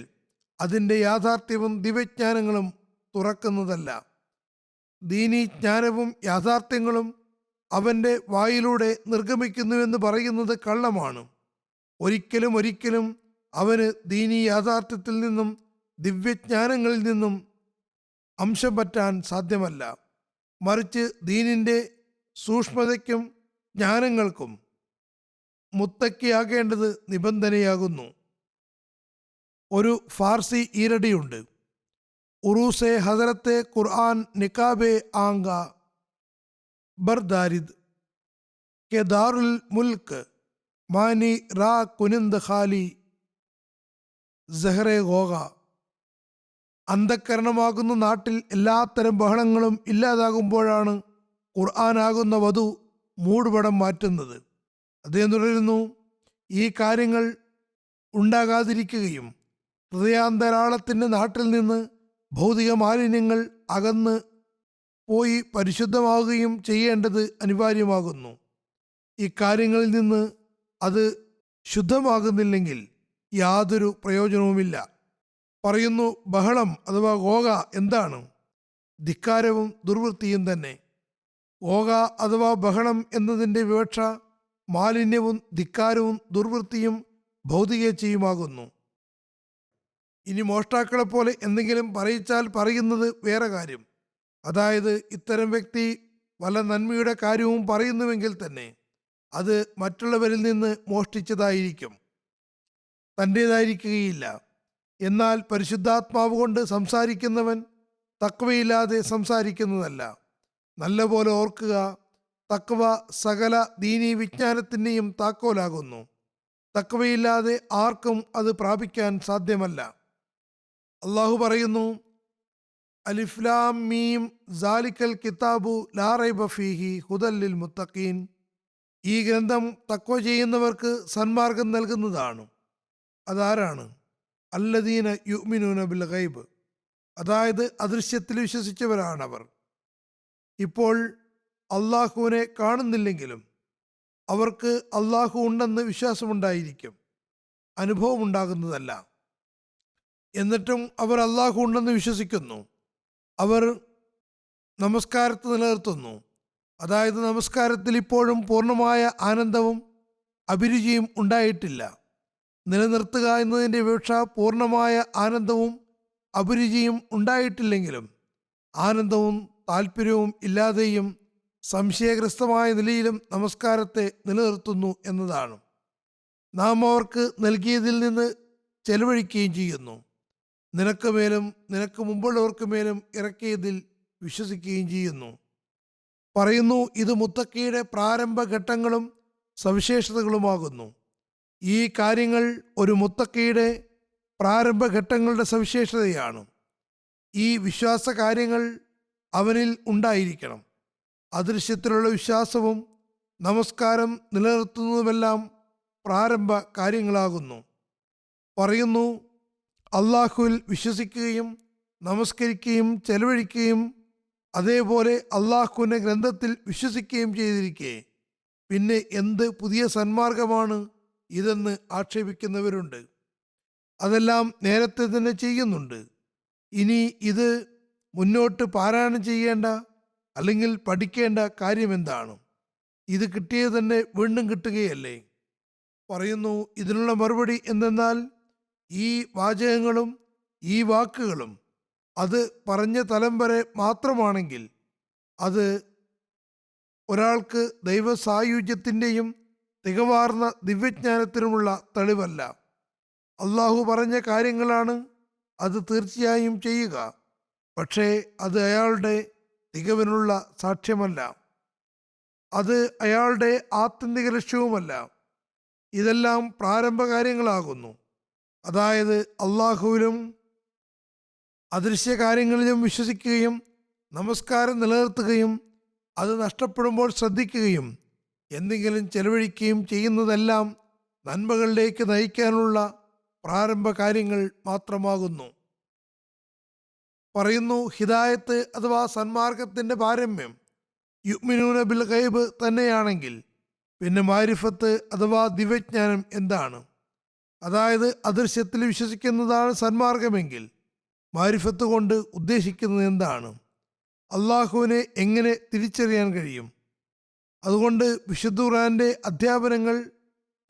അതിൻ്റെ യാഥാർത്ഥ്യവും ദിവ്യജ്ഞാനങ്ങളും തുറക്കുന്നതല്ല. ദീനി ജ്ഞാനവും യാഥാർത്ഥ്യങ്ങളും അവൻ്റെ വായിലൂടെ നിർഗമിക്കുന്നുവെന്ന് പറയുന്നത് കള്ളമാണ്. ഒരിക്കലും അവന് ദീനി യാഥാർത്ഥ്യത്തിൽ നിന്നും ദിവ്യജ്ഞാനങ്ങളിൽ നിന്നും അംശം പറ്റാൻ സാധ്യമല്ല. മറിച്ച് ദീനിൻ്റെ സൂക്ഷ്മതയ്ക്കും ജ്ഞാനങ്ങൾക്കും മുത്തക്കിയാകേണ്ടത് നിബന്ധനയാകുന്നു. ഒരു ഫാർസി ഈരടിയുണ്ട്, ഉറൂസെ ഹദരത്തെ ഖുർആൻ നിക്കാബെ ആങ്ക ബർദാരിദ് കെ ദാറുൽ മുൽക്ക് മാനി റാ കുനിന്ദ ഖാലി സഹറെ ഗോഗ. അന്ധക്കരണമാകുന്ന നാട്ടിൽ എല്ലാത്തരം ബഹളങ്ങളും ഇല്ലാതാകുമ്പോഴാണ് ഖുർആനാകുന്ന വധു മൂടുപടം മാറ്റുന്നത്. അദ്ദേഹം തുടരുന്നു, ഈ കാര്യങ്ങൾ ഉണ്ടാകാതിരിക്കുകയും ഹൃദയാന്തരാളത്തിൻ്റെ നാട്ടിൽ നിന്ന് ഭൗതിക മാലിന്യങ്ങൾ അകന്ന് പോയി പരിശുദ്ധമാവുകയും ചെയ്യേണ്ടത് അനിവാര്യമാകുന്നു. ഇക്കാര്യങ്ങളിൽ നിന്ന് അത് ശുദ്ധമാകുന്നില്ലെങ്കിൽ യാതൊരു പ്രയോജനവുമില്ല. പറയുന്നു, ബഹളം അഥവാ ഗോഗ എന്താണ്? ധിക്കാരവും ദുർവൃത്തിയും തന്നെ. ഗോഗ അഥവാ ബഹളം എന്നതിൻ്റെ വിവക്ഷ മാലിന്യവും ധിക്കാരവും ദുർവൃത്തിയും ഭൗതികേച്ഛയുമാകുന്നു. ഇനി മോഷ്ടാക്കളെപ്പോലെ എന്തെങ്കിലും പറയിച്ചാൽ പറയുന്നത് വേറെ കാര്യം. അതായത് ഇത്തരം വ്യക്തി വല്ല നന്മയുടെ കാര്യവും പറയുന്നുവെങ്കിൽ തന്നെ അത് മറ്റുള്ളവരിൽ നിന്ന് മോഷ്ടിച്ചതായിരിക്കും, തൻ്റേതായിരിക്കുകയില്ല. എന്നാൽ പരിശുദ്ധാത്മാവ് കൊണ്ട് സംസാരിക്കുന്നവൻ തക്വയില്ലാതെ സംസാരിക്കുന്നതല്ല. നല്ലപോലെ ഓർക്കുക, തക്വ സകല ദീനീ വിജ്ഞാനത്തിൻ്റെയും താക്കോലാകുന്നു. തക്വയില്ലാതെ ആർക്കും അത് പ്രാപിക്കാൻ സാധ്യമല്ല. അള്ളാഹു പറയുന്നു, അലിഫ് ലാം മീം സാലിക്കൽ കിതാബു ലാ റൈബ ഫീഹി ഹുദൽ ലിൽ മുത്തഖീൻ. ഈ ഗ്രന്ഥം തക്വ ചെയ്യുന്നവർക്ക് സന്മാർഗം നൽകുന്നതാണ്. അതാരാണ്? അല്ലദീന യുഅ്മിനൂന ബിൽ ഗൈബ്, അതായത് അദൃശ്യത്തിൽ വിശ്വസിച്ചവരാണവർ. ഇപ്പോൾ അള്ളാഹുവിനെ കാണുന്നില്ലെങ്കിലും അവർക്ക് അള്ളാഹു ഉണ്ടെന്ന് വിശ്വാസമുണ്ടായിരിക്കും, അനുഭവം ഉണ്ടാകുന്നതല്ല. എന്നിട്ടും അവർ അള്ളാഹു ഉണ്ടെന്ന് വിശ്വസിക്കുന്നു. അവർ നമസ്കാരത്തെ നിലനിർത്തുന്നു. അതായത് നമസ്കാരത്തിൽ ഇപ്പോഴും പൂർണ്ണമായ ആനന്ദവും അഭിരുചിയും ഉണ്ടായിട്ടില്ല. നിലനിർത്തുക എന്നതിൻ്റെ വിവക്ഷ പൂർണ്ണമായ ആനന്ദവും അഭിരുചിയും ഉണ്ടായിട്ടില്ലെങ്കിലും ആനന്ദവും താല്പര്യവും ഇല്ലാതെയും സംശയഗ്രസ്തമായ നിലയിലും നമസ്കാരത്തെ നിലനിർത്തുന്നു എന്നതാണ്. നാം അവർക്ക് നൽകിയതിൽ നിന്ന് ചെലവഴിക്കുകയും ചെയ്യുന്നു. നിനക്ക് മേലും നിനക്ക് മുമ്പുള്ളവർക്ക് മേലും ഇറക്കിയതിൽ വിശ്വസിക്കുകയും ചെയ്യുന്നു. പറയുന്നു, ഇത് മുത്തക്കിയുടെ പ്രാരംഭഘട്ടങ്ങളും സവിശേഷതകളുമാകുന്നു. ഈ കാര്യങ്ങൾ ഒരു മുത്തക്കിയുടെ പ്രാരംഭഘട്ടങ്ങളുടെ സവിശേഷതയാണ്. ഈ വിശ്വാസ കാര്യങ്ങൾ അവനിൽ ഉണ്ടായിരിക്കണം. അദൃശ്യത്തിലുള്ള വിശ്വാസവും നമസ്കാരം നിലനിർത്തുന്നതുമെല്ലാം പ്രാരംഭ കാര്യങ്ങളാകുന്നു. പറയുന്നു, അള്ളാഹുവിൽ വിശ്വസിക്കുകയും നമസ്കരിക്കുകയും ചെലവഴിക്കുകയും അതേപോലെ അള്ളാഹുവിൻ്റെ ഗ്രന്ഥത്തിൽ വിശ്വസിക്കുകയും ചെയ്തിരിക്കെ പിന്നെ എന്ത് പുതിയ സന്മാർഗമാണ് ഇതെന്ന് ആക്ഷേപിക്കുന്നവരുണ്ട്. അതെല്ലാം നേരത്തെ തന്നെ ചെയ്യുന്നുണ്ട്. ഇനി ഇത് മുന്നോട്ട് പാരായണം ചെയ്യേണ്ട അല്ലെങ്കിൽ പഠിക്കേണ്ട കാര്യമെന്താണ്? ഇത് കിട്ടിയത് തന്നെ വീണ്ടും കിട്ടുകയല്ലേ? പറയുന്നു, ഇതിനുള്ള മറുപടി എന്തെന്നാൽ ഈ വാചകങ്ങളും ഈ വാക്കുകളും അത് പറഞ്ഞ തലം വരെ മാത്രമാണെങ്കിൽ അത് ഒരാൾക്ക് ദൈവസായുജ്യത്തിൻ്റെയും തികവാർന്ന ദിവ്യജ്ഞാനത്തിനുമുള്ള തെളിവല്ല. അള്ളാഹു പറഞ്ഞ കാര്യങ്ങളാണ്, അത് തീർച്ചയായും ചെയ്യുക. പക്ഷേ അത് അയാളുടെ തികവിനുള്ള സാക്ഷ്യമല്ല, അത് അയാളുടെ ആത്യന്തിക ലക്ഷ്യവുമല്ല. ഇതെല്ലാം പ്രാരംഭ കാര്യങ്ങളാകുന്നു. അതായത് അള്ളാഹുവിലും അദൃശ്യ കാര്യങ്ങളിലും വിശ്വസിക്കുകയും നമസ്കാരം നിലനിർത്തുകയും അത് നഷ്ടപ്പെടുമ്പോൾ ശ്രദ്ധിക്കുകയും എന്തെങ്കിലും ചെലവഴിക്കുകയും ചെയ്യുന്നതെല്ലാം നന്മകളിലേക്ക് നയിക്കാനുള്ള പ്രാരംഭ കാര്യങ്ങൾ മാത്രമാകുന്നു. പറയുന്നു, ഹിദായത്ത് അഥവാ സന്മാർഗത്തിൻ്റെ പാരമ്യം യുഅ്മിനൂന ബിൽ ഗൈബ് തന്നെയാണെങ്കിൽ പിന്നെ മാരിഫത്ത് അഥവാ ദിവ്യജ്ഞാനം എന്താണ്? അതായത് അദൃശ്യത്തിൽ വിശ്വസിക്കുന്നതാണ് സന്മാർഗമെങ്കിൽ മാരിഫത്ത് കൊണ്ട് ഉദ്ദേശിക്കുന്നത് എന്താണ്? അള്ളാഹുവിനെ എങ്ങനെ തിരിച്ചറിയാൻ കഴിയും? അതുകൊണ്ട് വിശുദ്ധ ഖുർആന്റെ അധ്യാപനങ്ങൾ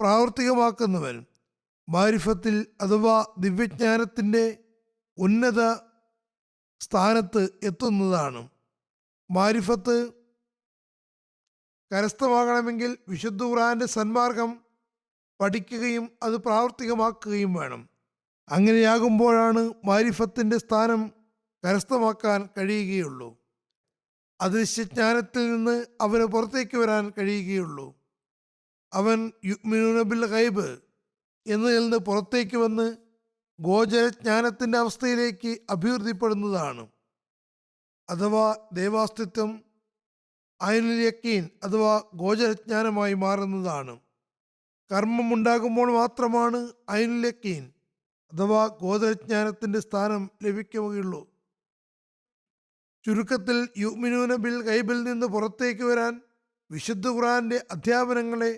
പ്രാവർത്തികമാക്കുന്നവൻ മാരിഫത്തിൽ അഥവാ ദിവ്യജ്ഞാനത്തിൻ്റെ ഉന്നത സ്ഥാനത്ത് എത്തുന്നതാണ്. മാരിഫത്ത് കരസ്ഥമാകണമെങ്കിൽ വിശുദ്ധ ഖുർആന്റെ സന്മാർഗം പഠിക്കുകയും അത് പ്രാവർത്തികമാക്കുകയും വേണം. അങ്ങനെയാകുമ്പോഴാണ് മാരിഫത്തിൻ്റെ സ്ഥാനം കരസ്ഥമാക്കാൻ കഴിയുകയുള്ളൂ. അദൃശ്യജ്ഞാനത്തിൽ നിന്ന് അവന് പുറത്തേക്ക് വരാൻ കഴിയുകയുള്ളൂ. അവൻ യുഅ്മിനൂന ബിൽ ഗൈബ് എന്നതിൽ നിന്ന് പുറത്തേക്ക് വന്ന് ഗോചരജ്ഞാനത്തിൻ്റെ അവസ്ഥയിലേക്ക് അഭിവൃദ്ധിപ്പെടുന്നതാണ്. അഥവാ ദൈവാസ്തിത്വം ഐനുൽ യഖീൻ അഥവാ ഗോചരജ്ഞാനമായി മാറുന്നതാണ്. കർമ്മം ഉണ്ടാകുമ്പോൾ മാത്രമാണ് ഐനുൽ യഖീൻ അഥവാ ഗോചരജ്ഞാനത്തിൻ്റെ സ്ഥാനം ലഭിക്കുകയുള്ളൂ. ചുരുക്കത്തിൽ യുഅ്മിനൂന ബിൽ ഗൈബിൽ നിന്ന് പുറത്തേക്ക് വരാൻ വിശുദ്ധ ഖുർആന്റെ അധ്യാപനങ്ങളെ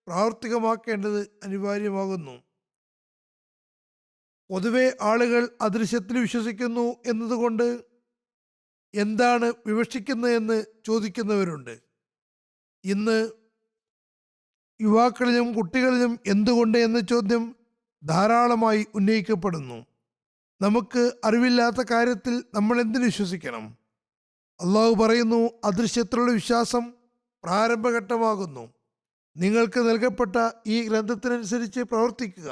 പ്രാവർത്തികമാക്കേണ്ടത് അനിവാര്യമാകുന്നു. പൊതുവെ ആളുകൾ അദൃശ്യത്തിൽ വിശ്വസിക്കുന്നു എന്നതുകൊണ്ട് എന്താണ് വിവക്ഷിക്കുന്നതെന്ന് ചോദിക്കുന്നവരുണ്ട്. ഇന്ന് യുവാക്കളിലും കുട്ടികളിലും എന്തുകൊണ്ട് എന്ന ചോദ്യം ധാരാളമായി ഉന്നയിക്കപ്പെടുന്നു. നമുക്ക് അറിവില്ലാത്ത കാര്യത്തിൽ നമ്മൾ എന്തിനു വിശ്വസിക്കണം? അള്ളാഹു പറയുന്നു, അദൃശ്യത്തിലുള്ള വിശ്വാസം പ്രാരംഭഘട്ടമാകുന്നു. നിങ്ങൾക്ക് നൽകപ്പെട്ട ഈ ഗ്രന്ഥത്തിനനുസരിച്ച് പ്രവർത്തിക്കുക.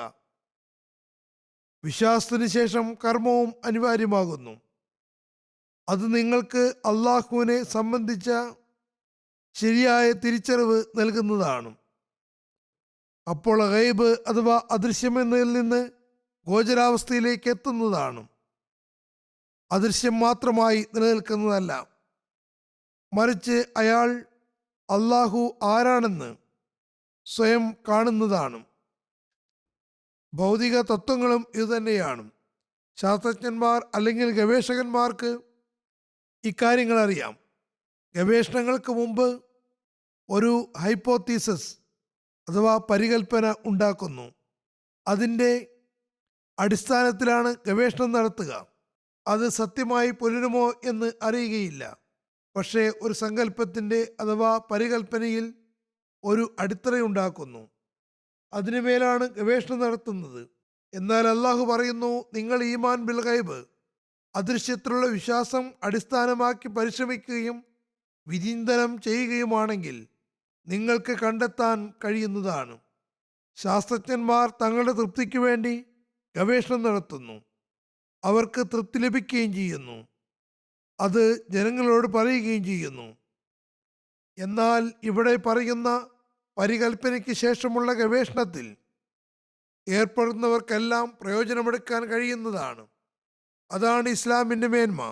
വിശ്വാസത്തിന് ശേഷം കർമ്മവും അനിവാര്യമാകുന്നു. അത് നിങ്ങൾക്ക് അള്ളാഹുവിനെ സംബന്ധിച്ച ശരിയായ തിരിച്ചറിവ് നൽകുന്നതാണ്. അപ്പോൾ ഗൈബ് അഥവാ അദൃശ്യമെന്നതിൽ നിന്ന് ഗോചരാവസ്ഥയിലേക്ക് എത്തുന്നതാണ്. അദൃശ്യം മാത്രമായി നിലനിൽക്കുന്നതല്ല, മറിച്ച് അയാൾ അള്ളാഹു ആരാണെന്ന് സ്വയം കാണുന്നതാണ്. ഭൗതിക തത്വങ്ങളും ഇതുതന്നെയാണ്. ശാസ്ത്രജ്ഞന്മാർ അല്ലെങ്കിൽ ഗവേഷകന്മാർക്ക് ഇക്കാര്യങ്ങൾ അറിയാം. ഗവേഷണങ്ങൾക്ക് മുമ്പ് ഒരു ഹൈപ്പോത്തീസിസ് അഥവാ പരികൽപ്പന ഉണ്ടാക്കുന്നു. അതിൻ്റെ അടിസ്ഥാനത്തിലാണ് ഗവേഷണം നടത്തുക. അത് സത്യമായി പുലരുമോ എന്ന് അറിയുകയില്ല. പക്ഷേ ഒരു സങ്കല്പത്തിൻ്റെ അഥവാ പരികൽപ്പനയിൽ ഒരു അടിത്തറയുണ്ടാക്കുന്നു. അതിനുമേലാണ് ഗവേഷണം നടത്തുന്നത്. എന്നാൽ അള്ളാഹു പറയുന്നു, നിങ്ങൾ ഈമാൻ ബിൽ ഗൈബ് അദൃശ്യത്തിലുള്ള വിശ്വാസം അടിസ്ഥാനമാക്കി പരിശ്രമിക്കുകയും വിചിന്തനം ചെയ്യുകയുമാണെങ്കിൽ നിങ്ങൾക്ക് കണ്ടെത്താൻ കഴിയുന്നതാണ്. ശാസ്ത്രജ്ഞന്മാർ തങ്ങളുടെ തൃപ്തിക്ക് വേണ്ടി ഗവേഷണം നടത്തുന്നു. അവർക്ക് തൃപ്തി ലഭിക്കുകയും ചെയ്യുന്നു. അത് ജനങ്ങളോട് പറയുകയും ചെയ്യുന്നു. എന്നാൽ ഇവിടെ പറയുന്ന പരികൽപ്പനയ്ക്ക് ശേഷമുള്ള ഗവേഷണത്തിൽ ഏർപ്പെടുന്നവർക്കെല്ലാം പ്രയോജനമെടുക്കാൻ കഴിയുന്നതാണ്. അതാണ് ഇസ്ലാമിൻ്റെ മേന്മ.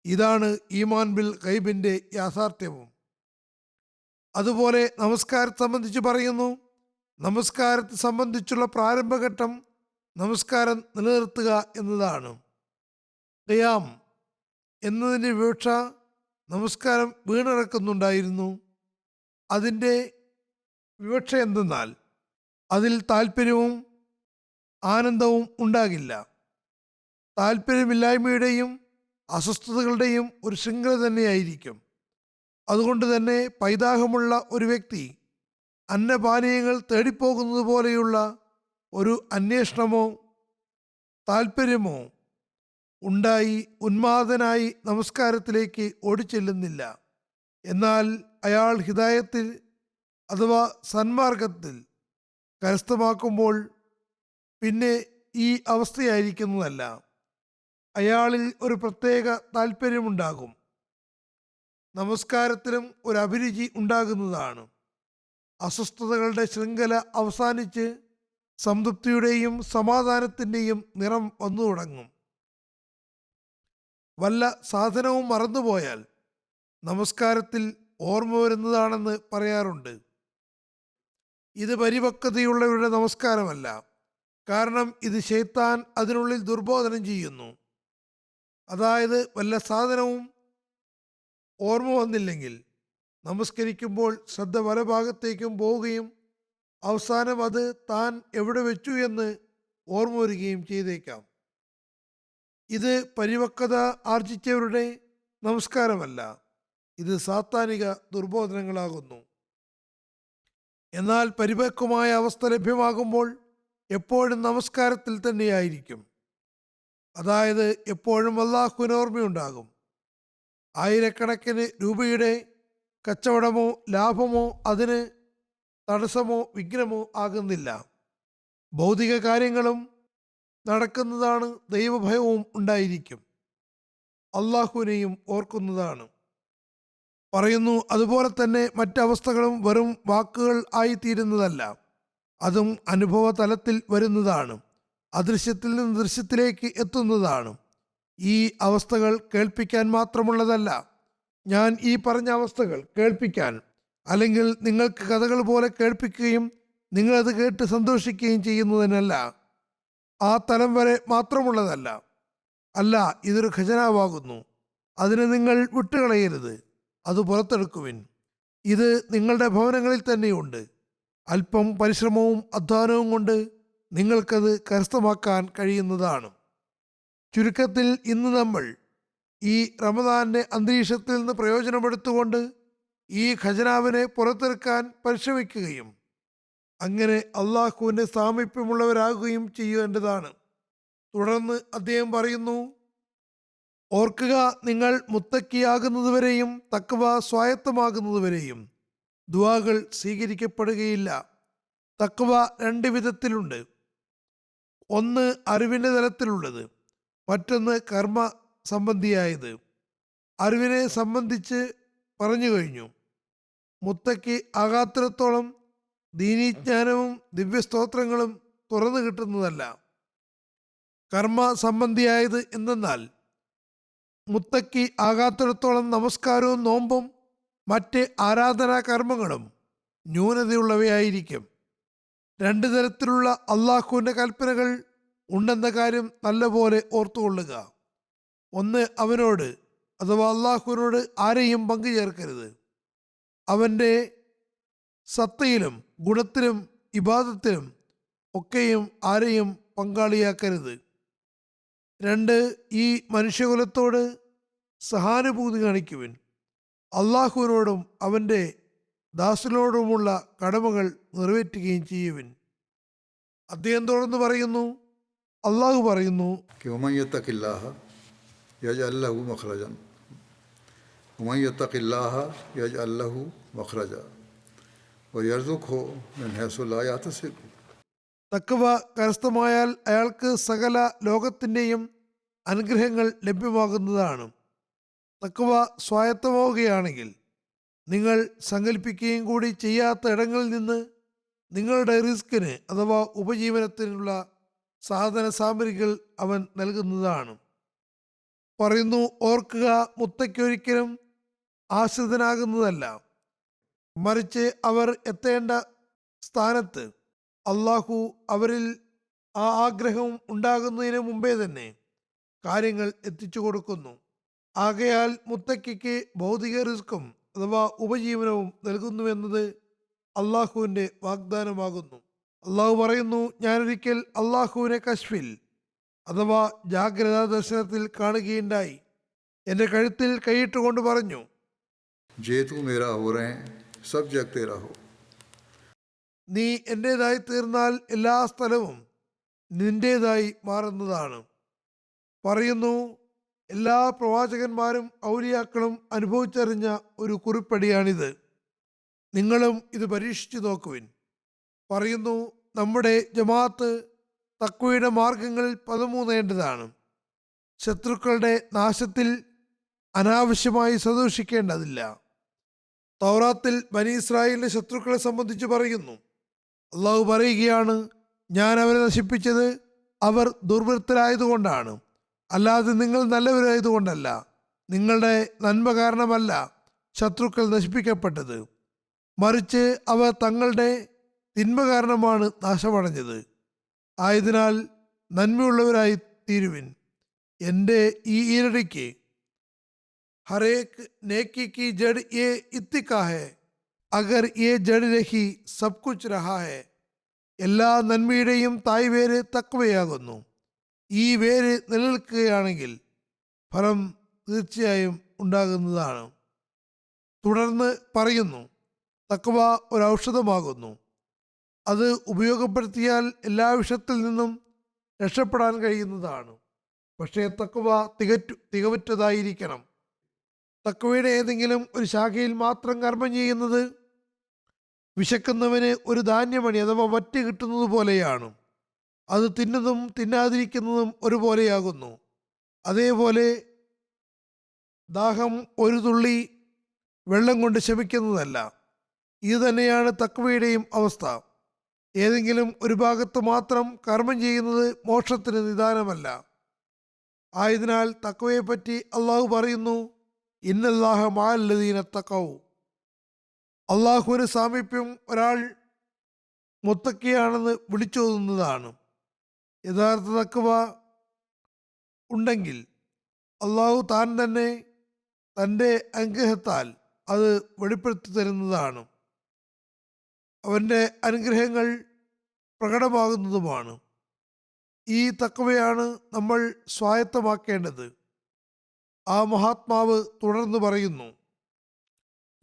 ഇതാണ് ഈമാൻ ബിൽ ഗൈബിൻ്റെ യാഥാർത്ഥ്യവും. അതുപോലെ നമസ്കാരത്തെ സംബന്ധിച്ച് പറയുന്നു, നമസ്കാരത്തെ സംബന്ധിച്ചുള്ള പ്രാരംഭഘട്ടം നമസ്കാരം നിലനിർത്തുക എന്നതാണ്. ഖിയാം എന്നതിൻ്റെ വിവക്ഷ നമസ്കാരം വീണിറക്കുന്നുണ്ടായിരുന്നു. അതിൻ്റെ വിവക്ഷ എന്തെന്നാൽ അതിൽ താല്പര്യവും ആനന്ദവും ഉണ്ടാകില്ല. താല്പര്യമില്ലായ്മയുടെയും അസ്വസ്ഥതകളുടെയും ഒരു ശൃംഖല തന്നെയായിരിക്കും. അതുകൊണ്ട് തന്നെ പൈതാഹമുള്ള ഒരു വ്യക്തി അന്നപാനീയങ്ങൾ തേടിപ്പോകുന്നത് പോലെയുള്ള ഒരു അന്വേഷണമോ താല്പര്യമോ ഉണ്ടായി ഉന്മാദനായി നമസ്കാരത്തിലേക്ക് ഓടിച്ചെല്ലുന്നില്ല. എന്നാൽ അയാൾ ഹിദായത്തിൽ അഥവാ സന്മാർഗത്തിൽ കരസ്ഥമാക്കുമ്പോൾ പിന്നെ ഈ അവസ്ഥയായിരിക്കുന്നതല്ല. അയാളിൽ ഒരു പ്രത്യേക താല്പര്യമുണ്ടാകും. നമസ്കാരത്തിലും ഒരു അഭിരുചി ഉണ്ടാകുന്നതാണ്. അസ്വസ്ഥതകളുടെ ശൃംഖല അവസാനിച്ച് സംതൃപ്തിയുടെയും സമാധാനത്തിൻ്റെയും നിറം വന്നു തുടങ്ങും. വല്ല സാധനവും മറന്നുപോയാൽ നമസ്കാരത്തിൽ ഓർമ്മ വരുന്നതാണെന്ന് പറയാറുണ്ട്. ഇത് പരിപക്വതയുള്ളവരുടെ നമസ്കാരമല്ല. കാരണം ഇത് ശൈത്താൻ അതിനുള്ളിൽ ദുർബോധനം ചെയ്യുന്നു. അതായത് വല്ല സാധനവും ഓർമ്മ വന്നില്ലെങ്കിൽ നമസ്കരിക്കുമ്പോൾ ശ്രദ്ധ പല ഭാഗത്തേക്കും പോവുകയും അവസാനം അത് താൻ എവിടെ വെച്ചു എന്ന് ഓർമ്മ വരികയും ചെയ്തേക്കാം. ഇത് പരിപക്വത ആർജിച്ചവരുടെ നമസ്കാരമല്ല. ഇത് സാത്താനിക ദുർബോധനങ്ങളാകുന്നു. എന്നാൽ പരിപക്വമായ അവസ്ഥ ലഭ്യമാകുമ്പോൾ എപ്പോഴും നമസ്കാരത്തിൽ തന്നെയായിരിക്കും. അതായത് എപ്പോഴും അല്ലാഹുവിന് ഓർമ്മയുണ്ടാകും. ആയിരക്കണക്കിന് രൂപയുടെ കച്ചവടമോ ലാഭമോ അതിന് തടസ്സമോ വിഘ്നമോ ആകുന്നില്ല. ഭൗതിക കാര്യങ്ങളും നടക്കുന്നതാണ്. ദൈവഭയവും ഉണ്ടായിരിക്കും. അള്ളാഹുവിനെയും ഓർക്കുന്നതാണ്. പറയുന്നു, അതുപോലെ തന്നെ മറ്റവസ്ഥകളും വെറും വാക്കുകൾ ആയിത്തീരുന്നതല്ല. അതും അനുഭവ തലത്തിൽ വരുന്നതാണ്. അദൃശ്യത്തിൽ നിന്ന് ദൃശ്യത്തിലേക്ക് എത്തുന്നതാണ്. ഈ അവസ്ഥകൾ കേൾപ്പിക്കാൻ മാത്രമുള്ളതല്ല. ഞാൻ ഈ പറഞ്ഞ അവസ്ഥകൾ കേൾപ്പിക്കാൻ അല്ലെങ്കിൽ നിങ്ങൾക്ക് കഥകൾ പോലെ കേൾപ്പിക്കുകയും നിങ്ങളത് കേട്ട് സന്തോഷിക്കുകയും ചെയ്യുന്നതിനല്ല. ആ തലം വരെ മാത്രമുള്ളതല്ല. അല്ല, ഇതൊരു ഖജനാവാകുന്നു. അതിനെ നിങ്ങൾ വിട്ടുകളയരുത്. അത് പുറത്തെടുക്കുവിൻ. ഇത് നിങ്ങളുടെ ഭവനങ്ങളിൽ തന്നെയുണ്ട്. അല്പം പരിശ്രമവും അധ്വാനവും കൊണ്ട് നിങ്ങൾക്കത് കരസ്ഥമാക്കാൻ കഴിയുന്നതാണ്. ചുരുക്കത്തിൽ ഇന്ന് നമ്മൾ ഈ റമദാന്റെ അന്തരീക്ഷത്തിൽ നിന്ന് പ്രയോജനമെടുത്തുകൊണ്ട് ഈ ഖജനാവിനെ പുറത്തെടുക്കാൻ പരിശ്രമിക്കുകയും അങ്ങനെ അള്ളാഹുവിൻ്റെ സാമീപ്യമുള്ളവരാകുകയും ചെയ്യേണ്ടതാണ്. തുടർന്ന് അദ്ദേഹം പറയുന്നു, ഓർക്കുക, നിങ്ങൾ മുത്തക്കിയാകുന്നതുവരെയും തഖ്വ സ്വായത്തമാകുന്നതുവരെയും ദുആകൾ സ്വീകരിക്കപ്പെടുകയില്ല. തഖ്വ രണ്ട് വിധത്തിലുണ്ട്. ഒന്ന് അറിവിൻ്റെ തലത്തിലുള്ളത്, മറ്റൊന്ന് കർമ്മ സംബന്ധിയായത്. അറിവിനെ സംബന്ധിച്ച് പറഞ്ഞു കഴിഞ്ഞു. മുത്തക്കി ആകാത്തിടത്തോളം ദീനീജ്ഞാനവും ദിവ്യസ്തോത്രങ്ങളും തുറന്നു കിട്ടുന്നതല്ല. കർമ്മ സംബന്ധിയായത് എന്തെന്നാൽ മുത്തക്കി ആകാത്തിടത്തോളം നമസ്കാരവും നോമ്പും മറ്റ് ആരാധനാ കർമ്മങ്ങളും ന്യൂനതയുള്ളവയായിരിക്കും. രണ്ട് തരത്തിലുള്ള അള്ളാഹുവിൻ്റെ കൽപ്പനകൾ ഉണ്ടെന്ന കാര്യം നല്ലപോലെ ഓർത്തുകൊള്ളുക. ഒന്ന്, അവനോട് അഥവാ അള്ളാഹുവിനോട് ആരെയും പങ്കു ചേർക്കരുത്. അവൻ്റെ സത്തയിലും ഗുണത്തിലും ഇബാദത്തിലും ഒക്കെയും ആരെയും പങ്കാളിയാക്കരുത്. രണ്ട്, ഈ മനുഷ്യകുലത്തോട് സഹാനുഭൂതി കാണിക്കുവിൻ. അള്ളാഹുവിനോടും അവൻ്റെ ദാസനോടുമുള്ള കടമകൾ നിറവേറ്റുകയും ചെയ്യുവിൻ. അദ്ദേഹം തുടർന്ന് പറയുന്നു, അള്ളാഹു പറയുന്നു, ومن يتق الله يجعل له مخرجا ومن يتق الله يجعل له مخرجا ويرزقه من حيث لا يحتسب. തഖ്വ കരസ്ഥമായാൽ അയാൾക്ക് സകല ലോകത്തിൻ്റെയും അനുഗ്രഹങ്ങൾ ലഭ്യമാകുന്നതാണ്. തഖ്വ സ്വായത്തമാവുകയാണെങ്കിൽ നിങ്ങൾ സങ്കല്പിക്കുകയും കൂടി ചെയ്യാത്ത ഇടങ്ങളിൽ നിന്ന് നിങ്ങളുടെ റിസ്കിന് അഥവാ ഉപജീവനത്തിനുള്ള സാധന സാമഗ്രികൾ അവൻ നൽകുന്നതാണ്. പറയുന്നു, ഓർക്കുക, മുത്തയ്ക്കൊരിക്കലും ആശ്രിതനാകുന്നതല്ല, മറിച്ച് അവർ എത്തേണ്ട സ്ഥാനത്ത് അള്ളാഹു അവരിൽ ആ ആഗ്രഹം ഉണ്ടാകുന്നതിന് മുമ്പേ തന്നെ കാര്യങ്ങൾ എത്തിച്ചു കൊടുക്കുന്നു. ആകയാൽ മുത്തക്കിക്ക് ഭൗതിക റിസ്ക്കും അഥവാ ഉപജീവനവും നൽകുന്നുവെന്നത് അള്ളാഹുവിൻ്റെ വാഗ്ദാനമാകുന്നു. അള്ളാഹു പറയുന്നു, ഞാനൊരിക്കൽ അള്ളാഹുവിനെ കശ്ഫിൽ അഥവാ ജാഗ്രതാ ദർശനത്തിൽ കാണുകയുണ്ടായി. എൻ്റെ കഴുത്തിൽ കൈയിട്ടുകൊണ്ട് പറഞ്ഞു, जे तू मेरा हो रहे सब जग तेरा हो. നീ എൻ്റേതായി തീർന്നാൽ എല്ലാ സ്ഥലവും നിൻ്റേതായി മാറുന്നതാണ്. പറയുന്നു, എല്ലാ പ്രവാചകന്മാരും ഔലിയാക്കളും അനുഭവിച്ചറിഞ്ഞ ഒരു കുറിപ്പടിയാണിത്. നിങ്ങളും ഇത് പരീക്ഷിച്ചു നോക്കുവിൻ. പറയുന്നു, നമ്മുടെ ജമാഅത്ത് തഖ്വയുടെ മാർഗങ്ങളിൽ പദമൂന്നേണ്ടതാണ്. ശത്രുക്കളുടെ നാശത്തിൽ അനാവശ്യമായി സന്തോഷിക്കേണ്ടതില്ല. തൗറാത്തിൽ ബനി ഇസ്രായേലിന്റെ ശത്രുക്കളെ സംബന്ധിച്ച് പറയുന്നു, അള്ളാഹു പറയുകയാണ്, ഞാൻ അവരെ നശിപ്പിച്ചത് അവർ ദുർവൃത്തരായതുകൊണ്ടാണ്, അല്ലാതെ നിങ്ങൾ നല്ലവരായതുകൊണ്ടല്ല. നിങ്ങളുടെ നന്മ കാരണമല്ല ശത്രുക്കൾ നശിപ്പിക്കപ്പെട്ടത്, മറിച്ച് അവർ തങ്ങളുടെ തിന്മ കാരണമാണ് നാശമടഞ്ഞത്. ആയതിനാൽ നന്മയുള്ളവരായി തീരുവിൻ. എൻ്റെ ഈ ഈരടിക്ക് ഹരേക്ക് നേക്കി की जड़ ये इत्तिका है अगर ये जड़ रही सब कुछ रहा है. എല്ലാ നന്മയുടെയും തായ് വേര് തഖ്വയാകുന്നു. ഈ വേര് നിലനിൽക്കുകയാണെങ്കിൽ ഫലം തീർച്ചയായും ഉണ്ടാകുന്നതാണ്. തുടർന്ന് പറയുന്നു, തഖ്വ ഒരു ഔഷധമാകുന്നു. അത് ഉപയോഗപ്പെടുത്തിയാൽ എല്ലാ വിഷത്തിൽ നിന്നും രക്ഷപ്പെടാൻ കഴിയുന്നതാണ്. പക്ഷേ തഖ്വ തികവുറ്റതായിരിക്കണം. തഖ്വയുടെ ഏതെങ്കിലും ഒരു ശാഖയിൽ മാത്രം കർമ്മം ചെയ്യുന്നത് വിശക്കുന്നവന് ഒരു ധാന്യമണി അഥവാ വറ്റ് കിട്ടുന്നത് പോലെയാണ്. അത് തിന്നതും തിന്നാതിരിക്കുന്നതും ഒരുപോലെയാകുന്നു. അതേപോലെ ദാഹം ഒരു തുള്ളി വെള്ളം കൊണ്ട് ശമിക്കുന്നതല്ല. ഇത് തന്നെയാണ് തഖ്വയുടെയും അവസ്ഥ. ഏതെങ്കിലും ഒരു ഭാഗത്ത് മാത്രം കർമ്മം ചെയ്യുന്നത് മോക്ഷത്തിന് നിദാനമല്ല. ആയതിനാൽ തഖ്വയെപ്പറ്റി അള്ളാഹു പറയുന്നു, ഇന്നല്ലാഹ മഅല്ലദീന തഖൗ. അള്ളാഹുവിന് സാമീപ്യം ഒരാൾ മുത്തക്കിയാണെന്ന് വിളിച്ചോതുന്നതാണ്. യഥാർത്ഥ തഖ്വ ഉണ്ടെങ്കിൽ അള്ളാഹു താൻ തന്നെ തൻ്റെ അനുഗ്രഹത്താൽ അത് വെളിപ്പെടുത്തി തരുന്നതാണ്. അവൻ്റെ അനുഗ്രഹങ്ങൾ പ്രകടമാകുന്നതുമാണ്. ഈ തഖ്വയാണ് നമ്മൾ സ്വായത്തമാക്കേണ്ടത്. ആ മഹാത്മാവ് തുടർന്ന് പറയുന്നു,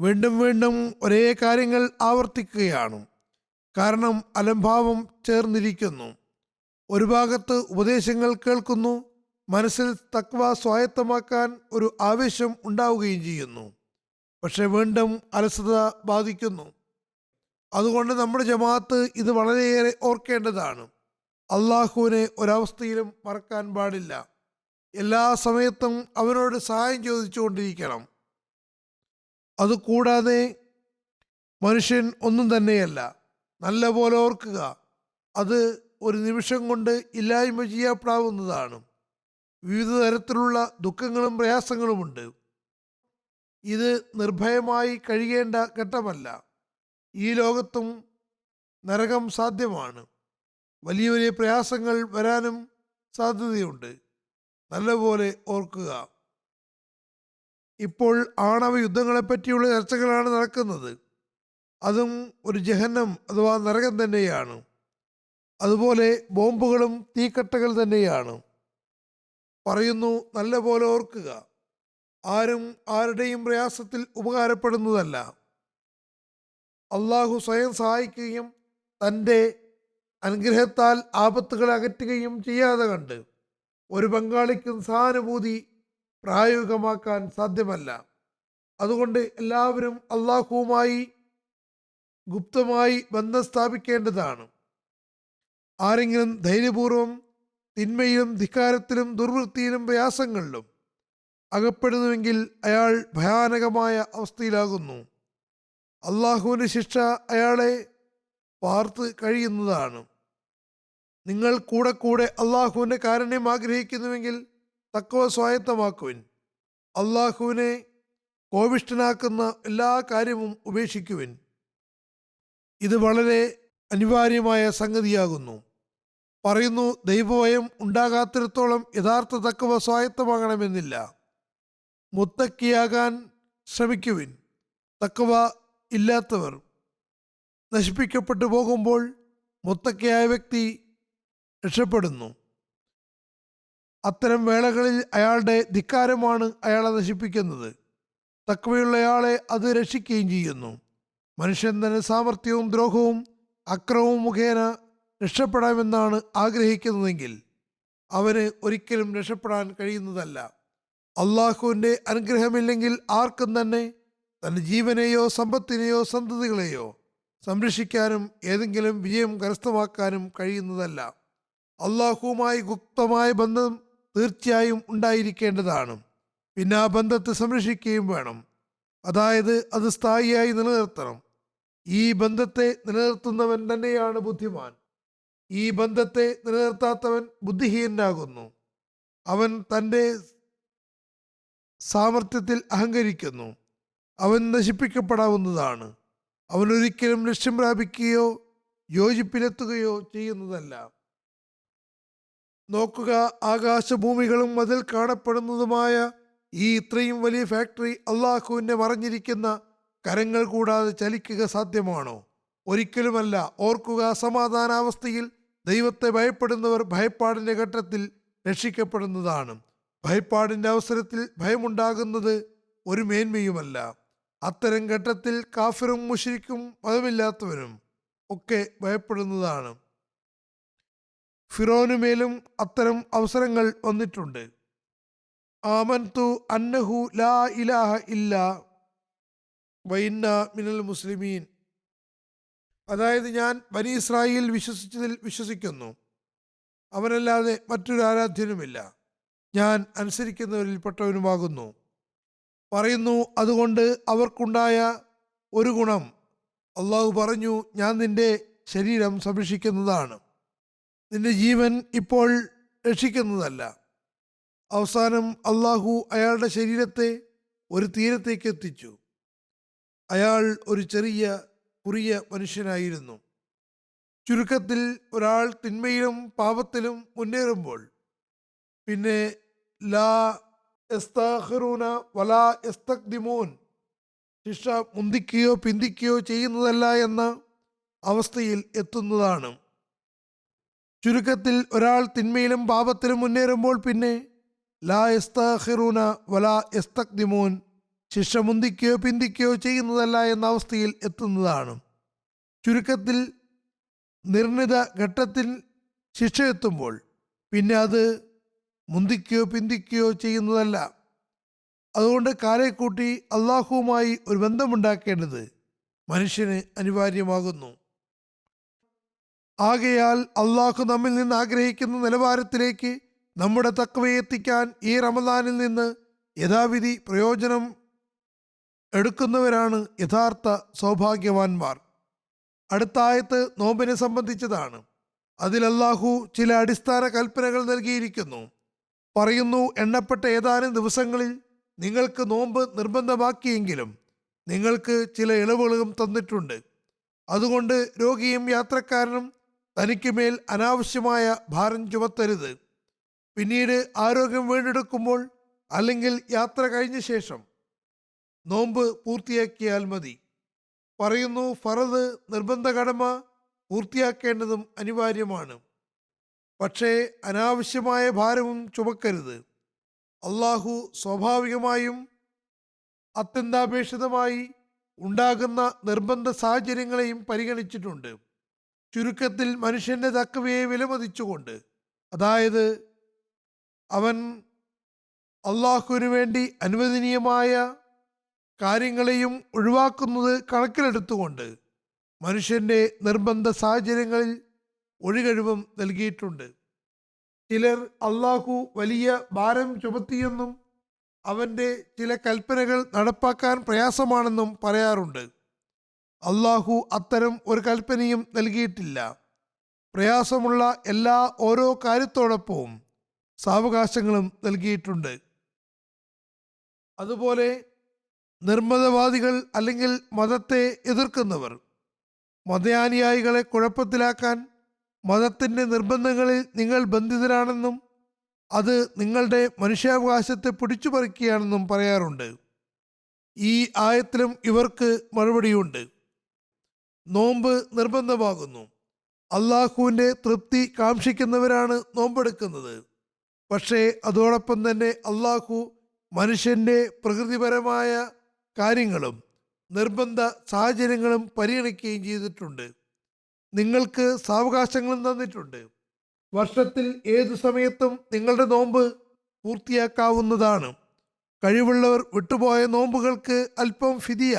വീണ്ടും വീണ്ടും ഒരേ കാര്യങ്ങൾ ആവർത്തിക്കുകയാണ്, കാരണം അലംഭാവം ചേർന്നിരിക്കുന്നു. ഒരു ഭാഗത്ത് ഉപദേശങ്ങൾ കേൾക്കുന്നു, മനസ്സിൽ തഖ്വ സ്വായത്തമാക്കാൻ ഒരു ആവേശം ഉണ്ടാവുകയും ചെയ്യുന്നു. പക്ഷെ വീണ്ടും അലസത ബാധിക്കുന്നു. അതുകൊണ്ട് നമ്മുടെ ജമാഅത്ത് ഇത് വളരെയേറെ ഓർക്കേണ്ടതാണ്. അള്ളാഹുവിനെ ഒരവസ്ഥയിലും മറക്കാൻ പാടില്ല. എല്ലാ സമയത്തും അവനോട് സഹായം ചോദിച്ചുകൊണ്ടിരിക്കണം. അതുകൂടാതെ മനുഷ്യൻ ഒന്നും തന്നെയല്ല. നല്ല പോലെ ഓർക്കുക, അത് ഒരു നിമിഷം കൊണ്ട് ഇല്ലായ്മ ചെയ്യപ്പെടാവുന്നതാണ്. വിവിധ തരത്തിലുള്ള ദുഃഖങ്ങളും പ്രയാസങ്ങളുമുണ്ട്. ഇത് നിർഭയമായി കഴിയേണ്ട ഘട്ടമല്ല. ഈ ലോകത്തും നരകം സാധ്യമാണ്. വലിയ വലിയ പ്രയാസങ്ങൾ വരാനും സാധ്യതയുണ്ട്. നല്ലപോലെ ഓർക്കുക. ഇപ്പോൾ ആണവ യുദ്ധങ്ങളെ പറ്റിയുള്ള ചർച്ചകളാണ് നടക്കുന്നത്. അതും ഒരു ജഹന്നം അഥവാ നരകം തന്നെയാണ്. അതുപോലെ ബോംബുകളും തീക്കട്ടകൾ തന്നെയാണ്. പറയുന്നു, നല്ല പോലെ ഓർക്കുക, ആരും ആരുടെയും പ്രയാസത്തിൽ ഉപകാരപ്പെടുന്നതല്ല. അള്ളാഹു സ്വയം സഹായിക്കുകയും തൻ്റെ അനുഗ്രഹത്താൽ ആപത്തുകളെ അകറ്റുകയും ചെയ്യാതെ കണ്ട് ഒരു പങ്കാളിക്കും സഹാനുഭൂതി പ്രായോഗികമാക്കാൻ സാധ്യമല്ല. അതുകൊണ്ട് എല്ലാവരും അള്ളാഹുവുമായി ഗുപ്തമായി ബന്ധം സ്ഥാപിക്കേണ്ടതാണ്. ആരെങ്കിലും ധൈര്യപൂർവം തിന്മയിലും ധിക്കാരത്തിലും ദുർവൃത്തിയിലും പ്രയാസങ്ങളിലും അകപ്പെടുന്നുവെങ്കിൽ അയാൾ ഭയാനകമായ അവസ്ഥയിലാകുന്നു. അള്ളാഹുവിൻ്റെ ശിക്ഷ അയാളെ പാർത്ത് കഴിയുന്നതാണ്. നിങ്ങൾ കൂടെ കൂടെ അള്ളാഹുവിൻ്റെ കാരുണ്യം ആഗ്രഹിക്കുന്നുവെങ്കിൽ തഖ്വ സ്വായത്തമാക്കുവിൻ. അള്ളാഹുവിനെ കോപിഷ്ഠനാക്കുന്ന എല്ലാ കാര്യവും ഉപേക്ഷിക്കുവിൻ. ഇത് വളരെ അനിവാര്യമായ സംഗതിയാകുന്നു. പറയുന്നു, ദൈവഭയം ഉണ്ടാകാത്തിടത്തോളം യഥാർത്ഥ തഖ്വ സ്വായത്തമാകണമെന്നില്ല. മുത്തക്കിയാകാൻ ശ്രമിക്കുവിൻ. തഖ്വ ഇല്ലാത്തവർ നശിപ്പിക്കപ്പെട്ടു പോകുമ്പോൾ മുത്തക്കിയായ വ്യക്തി രക്ഷപ്പെടുന്നു. അത്തരം വേളകളിൽ അയാളുടെ ധിക്കാരമാണ് അയാളെ നശിപ്പിക്കുന്നത്. തഖ്വയുള്ളയാളെ അത് രക്ഷിക്കുകയും ചെയ്യുന്നു. മനുഷ്യൻ തന്നെ സാമർത്ഥ്യവും ദ്രോഹവും അക്രമവും മുഖേന രക്ഷപ്പെടാമെന്നാണ് ആഗ്രഹിക്കുന്നതെങ്കിൽ അവന് ഒരിക്കലും രക്ഷപ്പെടാൻ കഴിയുന്നതല്ല. അള്ളാഹുവിൻ്റെ അനുഗ്രഹമില്ലെങ്കിൽ ആർക്കും തന്നെ തൻ്റെ ജീവനെയോ സമ്പത്തിനെയോ സന്തതികളെയോ സംരക്ഷിക്കാനും ഏതെങ്കിലും വിജയം കരസ്ഥമാക്കാനും കഴിയുന്നതല്ല. അള്ളാഹുവുമായി ഗുപ്തമായ ബന്ധം തീർച്ചയായും ഉണ്ടായിരിക്കേണ്ടതാണ്. പിന്നെ ആ ബന്ധത്തെ സംരക്ഷിക്കുകയും വേണം. അതായത് അത് സ്ഥായിയായി നിലനിർത്തണം. ഈ ബന്ധത്തെ നിലനിർത്തുന്നവൻ തന്നെയാണ് ബുദ്ധിമാൻ. ഈ ബന്ധത്തെ നിലനിർത്താത്തവൻ ബുദ്ധിഹീനനാകുന്നു. അവൻ തൻ്റെ സാമർത്ഥ്യത്തിൽ അഹങ്കരിക്കുന്നു. അവൻ നശിപ്പിക്കപ്പെടാവുന്നതാണ്. അവനൊരിക്കലും ലക്ഷ്യം പ്രാപിക്കുകയോ യോജിപ്പിലെത്തുകയോ ചെയ്യുന്നതല്ല. നോക്കുക, ആകാശഭൂമികളും അതിൽ കാണപ്പെടുന്നതുമായ ഈ ഇത്രയും വലിയ ഫാക്ടറി അള്ളാഹുവിൻ്റെ മറഞ്ഞിരിക്കുന്ന കരങ്ങൾ കൂടാതെ ചലിക്കുക സാധ്യമാണോ? ഒരിക്കലുമല്ല. ഓർക്കുക, സമാധാനാവസ്ഥയിൽ ദൈവത്തെ ഭയപ്പെടുന്നവർ ഭയപ്പാടിൻ്റെ ഘട്ടത്തിൽ രക്ഷിക്കപ്പെടുന്നതാണ്. ഭയപ്പാടിൻ്റെ അവസരത്തിൽ ഭയമുണ്ടാകുന്നത് ഒരു മേന്മയുമല്ല. അത്തരം ഘട്ടത്തിൽ കാഫിറും മുശ്രിക്കും മതമില്ലാത്തവനും ഒക്കെ ഭയപ്പെടുന്നതാണ്. ഫിറോനുമേലും അത്തരം അവസരങ്ങൾ വന്നിട്ടുണ്ട്. ആമൻതു അന്നഹു ലാ ഇലാഹ ഇല്ലാ വഇന്ന മിനൽ മുസ്ലിമീൻ. അതായത്, ഞാൻ ബനി ഇസ്രായേൽ വിശ്വസിച്ചതിൽ വിശ്വസിക്കുന്നു, അവനല്ലാതെ മറ്റൊരു ആരാധ്യനുമില്ല, ഞാൻ അനുസരിക്കുന്നവരിൽപ്പെട്ടവനുമാകുന്നു. പറയുന്നു, അതുകൊണ്ട് അവർക്കുണ്ടായ ഒരു ഗുണം. അള്ളാഹു പറഞ്ഞു, ഞാൻ നിന്റെ ശരീരം സംരക്ഷിക്കുന്നതാണ്, നിന്റെ ജീവൻ ഇപ്പോൾ രക്ഷിക്കുന്നതല്ല. അവസാനം അള്ളാഹു അയാളുടെ ശരീരത്തെ ഒരു തീരത്തേക്ക് എത്തിച്ചു. അയാൾ ഒരു കുറിയ മനുഷ്യനായിരുന്നു. ചുരുക്കത്തിൽ, ഒരാൾ തിന്മയിലും പാപത്തിലും മുന്നേറുമ്പോൾ പിന്നെ ലാ യസ്തഖിറൂന വലാ യസ്തഖ്ദിമൂൻ, ശിക്ഷ മുന്തിക്കുകയോ പിന്തിക്കുകയോ ചെയ്യുന്നതല്ല എന്ന അവസ്ഥയിൽ എത്തുന്നതാണ്. ചുരുക്കത്തിൽ ഒരാൾ തിന്മയിലും പാപത്തിലും മുന്നേറുമ്പോൾ പിന്നെ ലാ യസ്തഖിറൂന വലാ യസ്തഖ്ദിമൂൻ, ശിക്ഷ മുന്തിക്കുകയോ പിന്തിക്കുകയോ ചെയ്യുന്നതല്ല എന്ന അവസ്ഥയിൽ എത്തുന്നതാണ്. ചുരുക്കത്തിൽ നിർണിത ഘട്ടത്തിൽ ശിക്ഷ എത്തുമ്പോൾ പിന്നെ അത് മുന്തിക്കുകയോ പിന്തിക്കുകയോ ചെയ്യുന്നതല്ല. അതുകൊണ്ട് കാലേക്കൂട്ടി അള്ളാഹുവുമായി ഒരു ബന്ധമുണ്ടാക്കേണ്ടത് മനുഷ്യന് അനിവാര്യമാകുന്നു. ആകയാൽ അള്ളാഹു നമ്മിൽ നിന്ന് ആഗ്രഹിക്കുന്ന നിലവാരത്തിലേക്ക് നമ്മുടെ തഖ്വയെ എത്തിക്കാൻ ഈ റമദാനിൽ നിന്ന് യഥാവിധി പ്രയോജനം എടുക്കുന്നവരാണ് യഥാർത്ഥ സൗഭാഗ്യവാന്മാർ. അടുത്ത ആയത്ത് നോമ്പിനെ സംബന്ധിച്ചതാണ്. അതിൽ അള്ളാഹു ചില അടിസ്ഥാന കൽപ്പനകൾ നൽകിയിരിക്കുന്നു. പറയുന്നു, എണ്ണപ്പെട്ട ഏതാനും ദിവസങ്ങളിൽ നിങ്ങൾക്ക് നോമ്പ് നിർബന്ധമാക്കിയെങ്കിലും നിങ്ങൾക്ക് ചില ഇളവുകളും തന്നിട്ടുണ്ട്. അതുകൊണ്ട് രോഗിയും യാത്രക്കാരനും തനിക്ക് മേൽ അനാവശ്യമായ ഭാരം ചുമത്തരുത്. പിന്നീട് ആരോഗ്യം വീണ്ടെടുക്കുമ്പോൾ അല്ലെങ്കിൽ യാത്ര കഴിഞ്ഞ ശേഷം നോമ്പ് പൂർത്തിയാക്കിയാൽ മതി. പറയുന്നു, ഫറദ് നിർബന്ധ കടമ പൂർത്തിയാക്കേണ്ടതും അനിവാര്യമാണ്. പക്ഷേ അനാവശ്യമായ ഭാരവും ചുമക്കരുത്. അള്ളാഹു സ്വാഭാവികമായും അത്യന്താപേക്ഷിതമായി ഉണ്ടാകുന്ന നിർബന്ധ സാഹചര്യങ്ങളെയും പരിഗണിച്ചിട്ടുണ്ട്. ചുരുക്കത്തിൽ മനുഷ്യന്റെ തഖ്വയെ വിലമതിച്ചുകൊണ്ട്, അതായത് അവൻ അള്ളാഹുവിന് വേണ്ടി അനുവദനീയമായ കാര്യങ്ങളെയും ഒഴിവാക്കുന്നത് കണക്കിലെടുത്തുകൊണ്ട് മനുഷ്യന്റെ നിർബന്ധ സാഹചര്യങ്ങളിൽ ഒഴികഴിവും നൽകിയിട്ടുണ്ട്. ചിലർ അള്ളാഹു വലിയ ഭാരം ചുമത്തിയെന്നും അവൻ്റെ ചില കൽപ്പനകൾ നടപ്പാക്കാൻ പ്രയാസമാണെന്നും പറയാറുണ്ട്. അള്ളാഹു അത്തരം ഒരു കൽപ്പനയും നൽകിയിട്ടില്ല. പ്രയാസമുള്ള ഓരോ കാര്യത്തോടൊപ്പവും സാവകാശങ്ങളും നൽകിയിട്ടുണ്ട്. അതുപോലെ നിർമ്മതവാദികൾ അല്ലെങ്കിൽ മതത്തെ എതിർക്കുന്നവർ മതയാനുയായികളെ കുഴപ്പത്തിലാക്കാൻ മതത്തിൻ്റെ നിർബന്ധങ്ങളിൽ നിങ്ങൾ ബന്ധിതരാണെന്നും അത് നിങ്ങളുടെ മനുഷ്യാവകാശത്തെ പിടിച്ചുപറിക്കുകയാണെന്നും പറയാറുണ്ട്. ഈ ആയത്തിലും ഇവർക്ക് മറുപടിയുണ്ട്. നോമ്പ് നിർബന്ധമാകുന്നു. അള്ളാഹുവിൻ്റെ തൃപ്തി കാക്ഷിക്കുന്നവരാണ് നോമ്പെടുക്കുന്നത്. പക്ഷേ അതോടൊപ്പം തന്നെ അള്ളാഹു മനുഷ്യൻ്റെ പ്രകൃതിപരമായ കാര്യങ്ങളും നിർബന്ധ സാഹചര്യങ്ങളും പരിഗണിക്കുകയും ചെയ്തിട്ടുണ്ട്. നിങ്ങൾക്ക് സാവകാശങ്ങളും തന്നിട്ടുണ്ട്. വർഷത്തിൽ ഏതു സമയത്തും നിങ്ങളുടെ നോമ്പ് പൂർത്തിയാക്കാവുന്നതാണ്. കഴിവുള്ളവർ വിട്ടുപോയ നോമ്പുകൾക്ക് അല്പം ഫിദിയ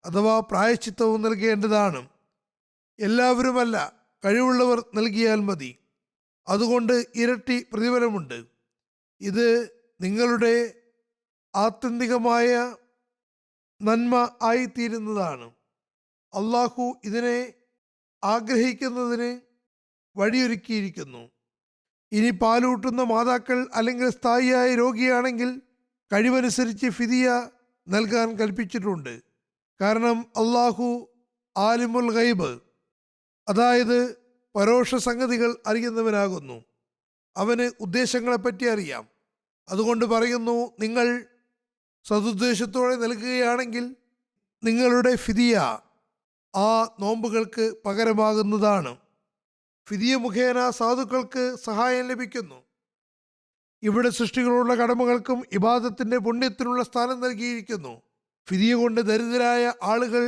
അഥവാ പ്രായശ്ചിത്തവും നൽകേണ്ടതാണ്. എല്ലാവരുമല്ല, കഴിവുള്ളവർ നൽകിയാൽ മതി. അതുകൊണ്ട് ഇരട്ടി പ്രതിഫലമുണ്ട്. ഇത് നിങ്ങളുടെ ആത്യന്തികമായ നന്മ ആയിത്തീരുന്നതാണ്. അള്ളാഹു ഇതിനെ ആഗ്രഹിക്കുന്നതിന് വഴിയൊരുക്കിയിരിക്കുന്നു. ഇനി പാലൂട്ടുന്ന മാതാക്കൾ അല്ലെങ്കിൽ സ്ഥായിയായ രോഗിയാണെങ്കിൽ കഴിവനുസരിച്ച് ഫിദിയ നൽകാൻ കൽപ്പിച്ചിട്ടുണ്ട്. കാരണം അള്ളാഹു ആലിമുൽ ഗൈബ്, അതായത് പരോക്ഷ സംഗതികൾ അറിയുന്നവനാകുന്നു. അവന് ഉദ്ദേശങ്ങളെപ്പറ്റി അറിയാം. അതുകൊണ്ട് പറയുന്നു, നിങ്ങൾ സതുദ്ദേശത്തോടെ നൽകുകയാണെങ്കിൽ നിങ്ങളുടെ ഫിദിയ ആ നോമ്പുകൾക്ക് പകരമാകുന്നതാണ്. ഫിദിയ മുഖേന സാധുക്കൾക്ക് സഹായം ലഭിക്കുന്നു. ഇവിടെ സൃഷ്ടികളുള്ള കടമകൾക്കും ഇബാദത്തിന്റെ പുണ്യത്തിനുള്ള സ്ഥാനം നൽകിയിരിക്കുന്നു. ഫിദിയ കൊണ്ട് ദരിദ്രരായ ആളുകൾ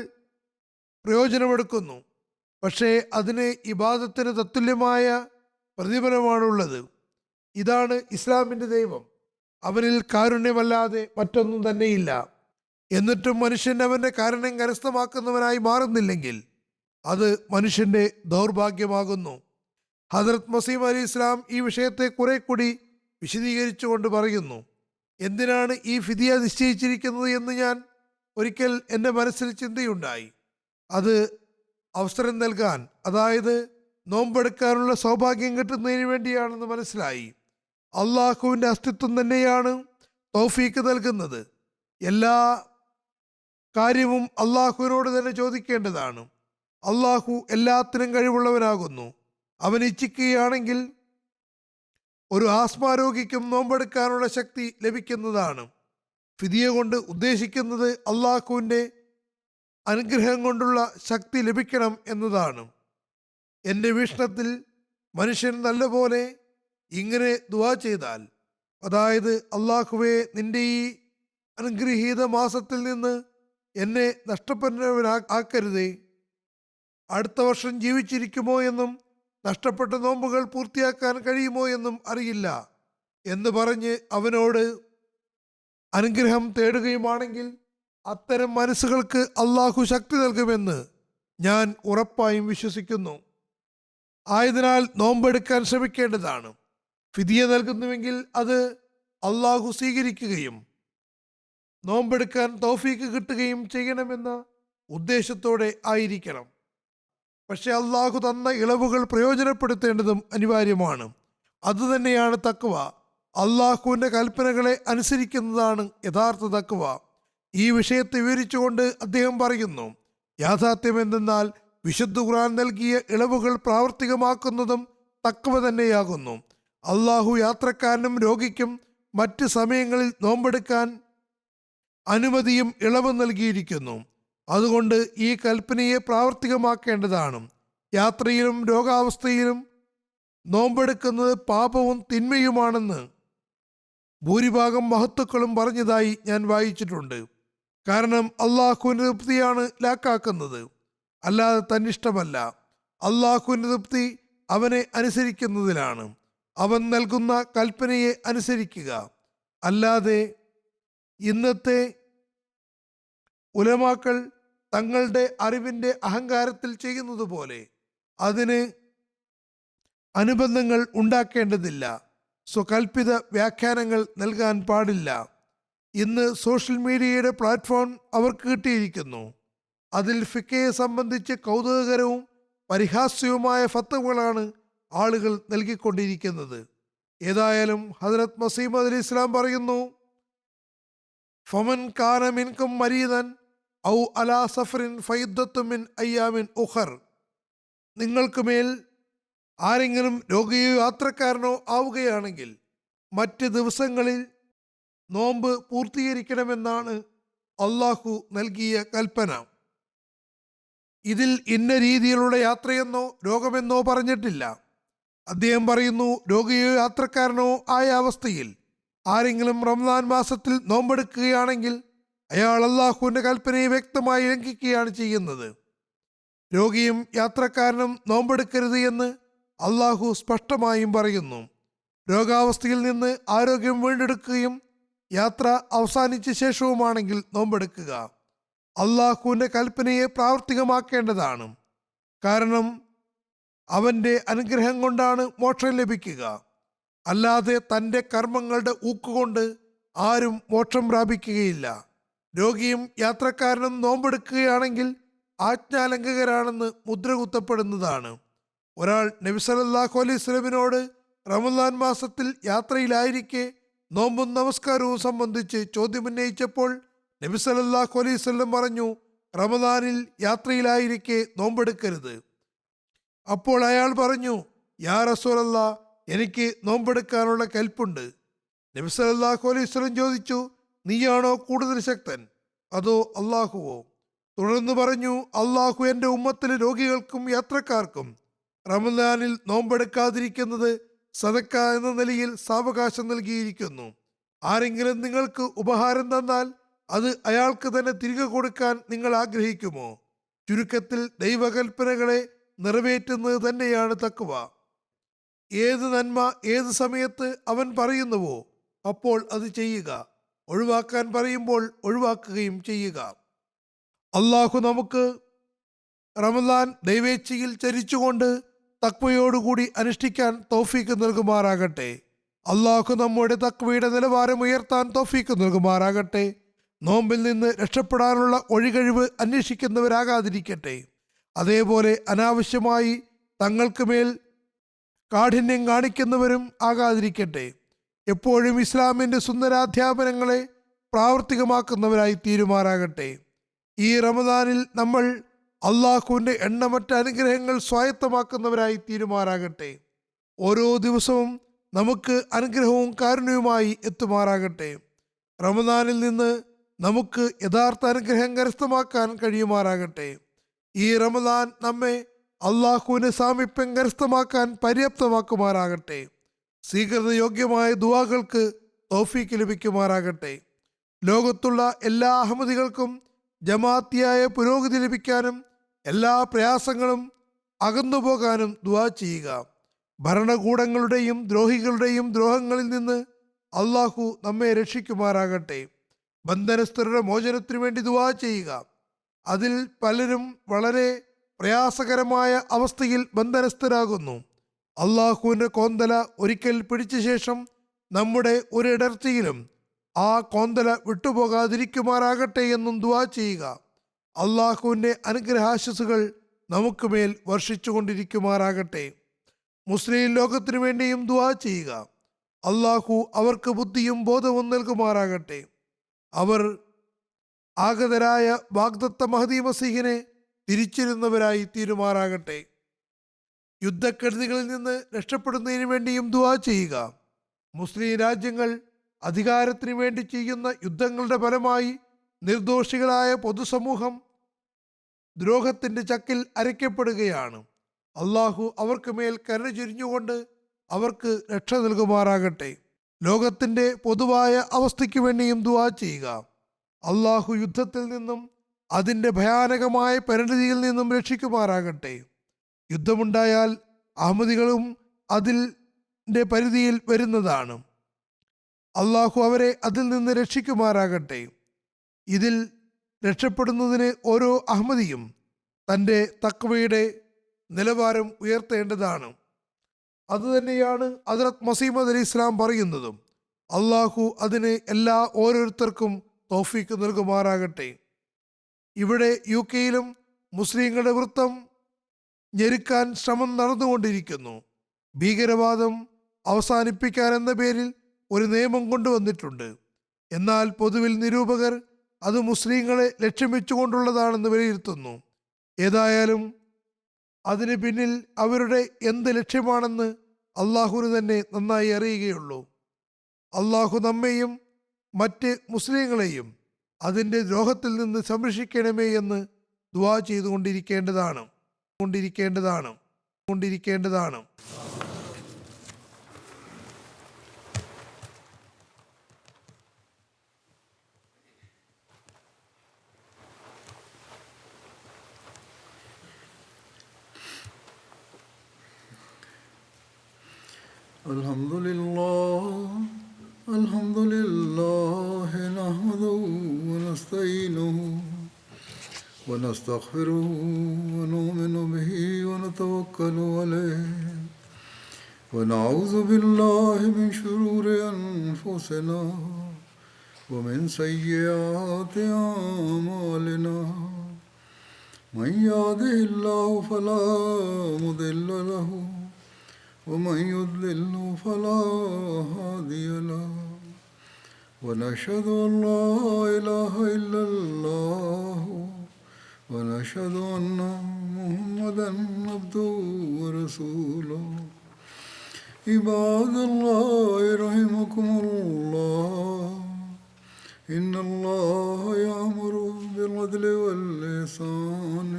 പ്രയോജനമെടുക്കുന്നു. പക്ഷേ അതിന് ഇബാദത്തിന് തത്തുല്യമായ പ്രതിഫലമാണുള്ളത്. ഇതാണ് ഇസ്ലാമിൻ്റെ ദൈവം. അവനിൽ കാരുണ്യമല്ലാതെ മറ്റൊന്നും തന്നെയില്ല. എന്നിട്ടും മനുഷ്യൻ അവൻ്റെ കാരുണ്യം കരസ്ഥമാക്കുന്നവനായി മാറുന്നില്ലെങ്കിൽ അത് മനുഷ്യൻ്റെ ദൗർഭാഗ്യമാകുന്നു. ഹദ്രത്ത് മസീഹ് അലി ഇസ്ലാം ഈ വിഷയത്തെ കുറെ കൂടി വിശദീകരിച്ചുകൊണ്ട് പറയുന്നു, എന്തിനാണ് ഈ ഫിദിയ നിശ്ചയിച്ചിരിക്കുന്നത് എന്ന് ഞാൻ ഒരിക്കൽ എൻ്റെ മനസ്സിൽ ചിന്തയുണ്ടായി. അത് അവസരം നൽകാൻ, അതായത് നോമ്പെടുക്കാനുള്ള സൗഭാഗ്യം കിട്ടുന്നതിന് വേണ്ടിയാണെന്ന് മനസ്സിലായി. അള്ളാഹുവിൻ്റെ അസ്തിത്വം തന്നെയാണ് തൗഫീക്ക് നൽകുന്നത്. എല്ലാ കാര്യവും അള്ളാഹുവിനോട് തന്നെ ചോദിക്കേണ്ടതാണ്. അള്ളാഹു എല്ലാത്തിനും കഴിവുള്ളവനാകുന്നു. അവൻ ഇച്ഛിക്കുകയാണെങ്കിൽ ഒരു ആസ്മാരോഗിക്കും നോമ്പെടുക്കാനുള്ള ശക്തി ലഭിക്കുന്നതാണ്. ഫിദിയ കൊണ്ട് ഉദ്ദേശിക്കുന്നത് അള്ളാഹുവിൻ്റെ അനുഗ്രഹം കൊണ്ടുള്ള ശക്തി ലഭിക്കണം എന്നതാണ്. എൻ്റെ വീക്ഷണത്തിൽ മനുഷ്യൻ നല്ലപോലെ ഇങ്ങനെ ദുആ ചെയ്താൽ, അതായത് അള്ളാഹുവേ, നിന്റെ ഈ അനുഗ്രഹീത മാസത്തിൽ നിന്ന് എന്നെ നഷ്ടപ്പെട്ടവനാക്കരുതേ, അടുത്ത വർഷം ജീവിച്ചിരിക്കുമോ എന്നും നഷ്ടപ്പെട്ട നോമ്പുകൾ പൂർത്തിയാക്കാൻ കഴിയുമോ എന്നും അറിയില്ല എന്ന് പറഞ്ഞ് അവനോട് അനുഗ്രഹം തേടുകയുമാണെങ്കിൽ അത്തരം മനസ്സുകൾക്ക് അള്ളാഹു ശക്തി നൽകുമെന്ന് ഞാൻ ഉറപ്പായും വിശ്വസിക്കുന്നു. ആയതിനാൽ നോമ്പെടുക്കാൻ ശ്രമിക്കേണ്ടതാണ്. ഫിദിയ നൽകുന്നുവെങ്കിൽ അത് അള്ളാഹു സ്വീകരിക്കുകയും നോമ്പെടുക്കാൻ തൗഫീക്ക് കിട്ടുകയും ചെയ്യണമെന്ന ഉദ്ദേശത്തോടെ ആയിരിക്കണം. പക്ഷെ അള്ളാഹു തന്ന ഇളവുകൾ പ്രയോജനപ്പെടുത്തേണ്ടതും അനിവാര്യമാണ്. അതുതന്നെയാണ് തഖ്വ. അള്ളാഹുവിൻ്റെ കൽപ്പനകളെ അനുസരിക്കുന്നതാണ് യഥാർത്ഥ തഖ്വ. ഈ വിഷയത്തെ വിവരിച്ചുകൊണ്ട് അദ്ദേഹം പറയുന്നു, യാഥാർത്ഥ്യം എന്തെന്നാൽ വിശുദ്ധ ഖുർആൻ നൽകിയ ഇളവുകൾ പ്രാവർത്തികമാക്കുന്നതും തഖ്വ തന്നെയാകുന്നു. അള്ളാഹു യാത്രക്കാരനും രോഗിക്കും മറ്റ് സമയങ്ങളിൽ നോമ്പെടുക്കാൻ അനുമതിയും ഇളവ് നൽകിയിരിക്കുന്നു. അതുകൊണ്ട് ഈ കൽപ്പനയെ പ്രാവർത്തികമാക്കേണ്ടതാണ്. യാത്രയിലും രോഗാവസ്ഥയിലും നോമ്പെടുക്കുന്നത് പാപവും തിന്മയുമാണെന്ന് ഭൂരിഭാഗം മഹത്തുക്കളും പറഞ്ഞതായി ഞാൻ വായിച്ചിട്ടുണ്ട്. കാരണം അള്ളാഹുവിൻ്റെ തൃപ്തിയാണ് ലാക്കാക്കുന്നത്, അല്ലാതെ തന്നിഷ്ടമല്ല. അള്ളാഹുവിൻ്റെ തൃപ്തി അവനെ അനുസരിക്കുന്നതിലാണ്. അവൻ നൽകുന്ന കൽപ്പനയെ അനുസരിക്കുക. അല്ലാതെ ഇന്നത്തെ ഉലമാക്കൾ തങ്ങളുടെ അറിവിൻ്റെ അഹങ്കാരത്തിൽ ചെയ്യുന്നത് പോലെ അതിന് അനുബന്ധങ്ങൾ ഉണ്ടാക്കേണ്ടതില്ല. സ്വകൽപ്പിത വ്യാഖ്യാനങ്ങൾ നൽകാൻ പാടില്ല. ഇന്ന് സോഷ്യൽ മീഡിയയുടെ പ്ലാറ്റ്ഫോം അവർക്ക് കിട്ടിയിരിക്കുന്നു. അതിൽ ഫിഖയെ സംബന്ധിച്ച് കൗതുകകരവും പരിഹാസ്യവുമായ ഫത്വകളാണ് ആളുകൾ നൽകിക്കൊണ്ടിരിക്കുന്നത്. ഏതായാലും ഹദ്രത്ത് മസീഹ് അലൈഹി ഇസ്ലാം പറയുന്നു, ഫമൻ കാന മിൻകും മരീദൻ ഔ അലാ സഫറിൻ ഫയിദ്ദത്തും മിൻ അയ്യാമിൻ ഉഖർ. നിങ്ങൾക്ക് മേൽ ആരെങ്കിലും രോഗിയോ യാത്രക്കാരനോ ആവുകയാണെങ്കിൽ മറ്റ് ദിവസങ്ങളിൽ നോമ്പ് പൂർത്തീകരിക്കണമെന്നാണ് അള്ളാഹു നൽകിയ കൽപ്പന. ഇതിൽ ഇന്ന രീതിയിലുള്ള യാത്രയെന്നോ രോഗമെന്നോ പറഞ്ഞിട്ടില്ല. അദ്ദേഹം പറയുന്നു, രോഗിയോ യാത്രക്കാരനോ ആയ അവസ്ഥയിൽ ആരെങ്കിലും റംസാൻ മാസത്തിൽ നോമ്പെടുക്കുകയാണെങ്കിൽ അയാൾ അള്ളാഹുവിൻ്റെ കൽപ്പനയെ വ്യക്തമായി ലംഘിക്കുകയാണ് ചെയ്യുന്നത്. രോഗിയും യാത്രക്കാരനും നോമ്പെടുക്കരുത് എന്ന് അള്ളാഹു സ്പഷ്ടമായും പറയുന്നു. രോഗാവസ്ഥയിൽ നിന്ന് ആരോഗ്യം വീണ്ടെടുക്കുകയും യാത്ര അവസാനിച്ച ശേഷവുമാണെങ്കിൽ നോമ്പെടുക്കുക. അള്ളാഹുവിൻ്റെ കൽപ്പനയെ പ്രാവർത്തികമാക്കേണ്ടതാണ്. കാരണം അവൻ്റെ അനുഗ്രഹം കൊണ്ടാണ് മോക്ഷം ലഭിക്കുക. അല്ലാതെ തൻ്റെ കർമ്മങ്ങളുടെ ഊക്കുകൊണ്ട് ആരും മോക്ഷം പ്രാപിക്കുകയില്ല. രോഗിയും യാത്രക്കാരനും നോമ്പെടുക്കുകയാണെങ്കിൽ ആജ്ഞാലംഘകരാണെന്ന് മുദ്ര കുത്തപ്പെടുന്നതാണ്. ഒരാൾ നബി സല്ലല്ലാഹു അലൈഹി വസല്ലമിനോട് റമദാൻ മാസത്തിൽ യാത്രയിലായിരിക്കെ നോമ്പും നമസ്കാരവും സംബന്ധിച്ച് ചോദ്യമുന്നയിച്ചപ്പോൾ നബി സല്ലല്ലാഹു അലൈഹി വസല്ലം പറഞ്ഞു, റമദാനിൽ യാത്രയിലായിരിക്കെ നോമ്പെടുക്കരുത്. അപ്പോൾ അയാൾ പറഞ്ഞു, യാ റസൂലല്ലാഹ്, എനിക്ക് നോമ്പെടുക്കാനുള്ള കൽപ്പുണ്ട്. നബി സല്ലല്ലാഹു അലൈഹി വസല്ലം ചോദിച്ചു, നീയാണോ കൂടുതൽ ശക്തൻ അതോ അള്ളാഹുവോ? തുടർന്ന് പറഞ്ഞു, അള്ളാഹു എൻ്റെ ഉമ്മത്തിലെ രോഗികൾക്കും യാത്രക്കാർക്കും റമദാനിൽ നോമ്പെടുക്കാതിരിക്കുന്നത് സദക്ക എന്ന നിലയിൽ സാവകാശം നൽകിയിരിക്കുന്നു. ആരെങ്കിലും നിങ്ങൾക്ക് ഉപഹാരം തന്നാൽ അത് അയാൾക്ക് തന്നെ തിരികെ കൊടുക്കാൻ നിങ്ങൾ ആഗ്രഹിക്കുമോ? ചുരുക്കത്തിൽ ദൈവകൽപ്പനകളെ നിറവേറ്റുന്നത് തന്നെയാണ് തഖ്വ. ഏത് നന്മ ഏത് സമയത്ത് അവൻ പറയുന്നുവോ അപ്പോൾ അത് ചെയ്യുക. ഒഴിവാക്കാൻ പറയുമ്പോൾ ഒഴിവാക്കുകയും ചെയ്യുക. അള്ളാഹു നമുക്ക് റമദാൻ ദൈവേച്ഛയിൽ ചരിച്ചുകൊണ്ട് തഖ്വയോടുകൂടി അനുഷ്ഠിക്കാൻ തൗഫീക്ക് നൽകുമാറാകട്ടെ. അള്ളാഹു നമ്മുടെ തഖ്വയുടെ നിലവാരം ഉയർത്താൻ തൗഫീക്ക് നൽകുമാറാകട്ടെ. നോമ്പിൽ നിന്ന് രക്ഷപ്പെടാനുള്ള ഒഴികഴിവ് അന്വേഷിക്കുന്നവരാകാതിരിക്കട്ടെ. അതേപോലെ അനാവശ്യമായി തങ്ങൾക്ക് മേൽ കാഠിന്യം കാണിക്കുന്നവരും ആകാതിരിക്കട്ടെ. എപ്പോഴും ഇസ്ലാമിൻ്റെ സുന്ദരാധ്യാപനങ്ങളെ പ്രാവർത്തികമാക്കുന്നവരായി തീരുമാറാകട്ടെ. ഈ റമദാനിൽ നമ്മൾ അള്ളാഹുവിൻ്റെ എണ്ണമറ്റ അനുഗ്രഹങ്ങൾ സ്വായത്തമാക്കുന്നവരായി തീരുമാറാകട്ടെ. ഓരോ ദിവസവും നമുക്ക് അനുഗ്രഹവും കാരുണ്യവുമായി എത്തുമാറാകട്ടെ. റമദാനിൽ നിന്ന് നമുക്ക് യഥാർത്ഥ അനുഗ്രഹം കരസ്ഥമാക്കാൻ കഴിയുമാറാകട്ടെ. ഈ റമദാൻ നമ്മെ അള്ളാഹുവിന് സാമീപ്യം കരസ്ഥമാക്കാൻ പര്യാപ്തമാക്കുമാറാകട്ടെ. സ്വീകൃതയോഗ്യമായ ദുആകൾക്ക് തൗഫീക്ക് ലഭിക്കുമാറാകട്ടെ. ലോകത്തുള്ള എല്ലാ അഹമ്മദികൾക്കും ജമാഅത്തിയായ പുരോഗതി ലഭിക്കാനും എല്ലാ പ്രയാസങ്ങളും അകന്നുപോകാനും ദുആ ചെയ്യുക. ഭരണകൂടങ്ങളുടെയും ദ്രോഹികളുടെയും ദ്രോഹങ്ങളിൽ നിന്ന് അള്ളാഹു നമ്മെ രക്ഷിക്കുമാറാകട്ടെ. ബന്ധനസ്ഥരുടെ മോചനത്തിനു വേണ്ടി ദുആ ചെയ്യുക. അതിൽ പലരും വളരെ പ്രയാസകരമായ അവസ്ഥയിൽ ബന്ധനസ്ഥരാകുന്നു. അള്ളാഹുവിൻ്റെ കോന്തല ഒരിക്കൽ പിടിച്ച ശേഷം നമ്മുടെ ഒരിടർച്ചയിലും ആ കോന്തല വിട്ടുപോകാതിരിക്കുമാറാകട്ടെ എന്നും ദുആ ചെയ്യുക. അള്ളാഹുവിൻ്റെ അനുഗ്രഹാശസ്സുകൾ നമുക്ക് മേൽ വർഷിച്ചു കൊണ്ടിരിക്കുമാറാകട്ടെ. മുസ്ലിം ലോകത്തിനു വേണ്ടിയും ദുആ ചെയ്യുക. അള്ളാഹു അവർക്ക് ബുദ്ധിയും ബോധവും നൽകുമാറാകട്ടെ. അവർ ആഗതരായ വാഗ്ദത്ത മഹദി മസീഹിനെ തിരിച്ചിരുന്നവരായി തീരുമാറാകട്ടെ. യുദ്ധക്കെടുതികളിൽ നിന്ന് രക്ഷപ്പെടുന്നതിന് വേണ്ടിയും ദുആ ചെയ്യുക. മുസ്ലിം രാജ്യങ്ങൾ അധികാരത്തിന് വേണ്ടി ചെയ്യുന്ന യുദ്ധങ്ങളുടെ ഫലമായി നിർദോഷികളായ പൊതുസമൂഹം ദ്രോഹത്തിന്റെ ചക്കിൽ അരയ്ക്കപ്പെടുകയാണ്. അള്ളാഹു അവർക്ക് മേൽ കരുണ ചൊരിഞ്ഞുകൊണ്ട് അവർക്ക് രക്ഷ നൽകുമാറാകട്ടെ. ലോകത്തിന്റെ പൊതുവായ അവസ്ഥയ്ക്ക് വേണ്ടിയും ദുആ ചെയ്യുക. അള്ളാഹു യുദ്ധത്തിൽ നിന്നും അതിൻ്റെ ഭയാനകമായ പരിണിതിയിൽ നിന്നും രക്ഷിക്കുമാറാകട്ടെ. യുദ്ധമുണ്ടായാൽ അഹമ്മദികളും അതിൻ്റെ പരിധിയിൽ വരുന്നതാണ്. അള്ളാഹു അവരെ അതിൽ നിന്ന് രക്ഷിക്കുമാറാകട്ടെ. ഇതിൽ രക്ഷപ്പെടുന്നതിന് ഓരോ അഹമ്മദിയും തൻ്റെ തഖ്വയുടെ നിലവാരം ഉയർത്തേണ്ടതാണ്. അതുതന്നെയാണ് ഹദ്റത്ത് മസീഹ് മൗഊദ് അലൈഹി ഇസ്ലാം പറയുന്നതും. അള്ളാഹു അതിന് എല്ലാ ഓരോരുത്തർക്കും തൗഫീക്ക് നൽകുമാറാകട്ടെ. ഇവിടെ UK-യിലും മുസ്ലിങ്ങളുടെ വൃത്തം ഞെരുക്കാൻ ശ്രമം നടന്നുകൊണ്ടിരിക്കുന്നു. ഭീകരവാദം അവസാനിപ്പിക്കാൻ എന്ന പേരിൽ ഒരു നിയമം കൊണ്ടുവന്നിട്ടുണ്ട്. എന്നാൽ പൊതുവിൽ നിരൂപകർ അത് മുസ്ലിങ്ങളെ ലക്ഷ്യം വെച്ചുകൊണ്ടുള്ളതാണെന്ന് വിലയിരുത്തുന്നു. ഏതായാലും അതിന് പിന്നിൽ അവരുടെ എന്ത് ലക്ഷ്യമാണെന്ന് അള്ളാഹുവിന് തന്നെ നന്നായി അറിയുകയുള്ളൂ. അള്ളാഹു നമ്മെയും മറ്റ് മുസ്ലിങ്ങളെയും അതിൻ്റെ ദ്രോഹത്തിൽ നിന്ന് സംരക്ഷിക്കണമേ എന്ന് ദുആ ചെയ്തുകൊണ്ടിരിക്കേണ്ടതാണ്. Alhamdulillah nahmaduhu wa nasta'inuhu wa nastaghfiruhu wa nu'minu bihi wa natawakkalu alayhi wa na'udhu billahi min shururi anfusina wa min sayyiati a'malina. Man yahdihillahu fala mudilla lahu ومن يضلل فلا هادي له ونشهد أن لا إله إلا الله ونشهد أن محمدا عبده ورسوله. عباد الله رحمكم الله إن الله يأمر بالعدل والإحسان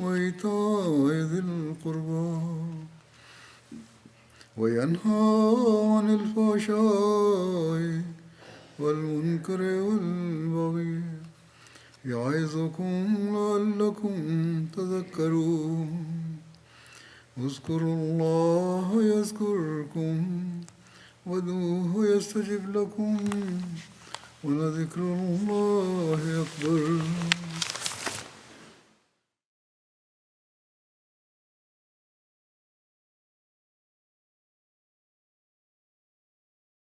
وإيتاء ذي القربى وينهى عن الفحشاء والمنكر والبغي يعظكم لعلكم تذكرون. اذكروا الله يذكركم وادعوه يستجب لكم ولذكر الله أكبر.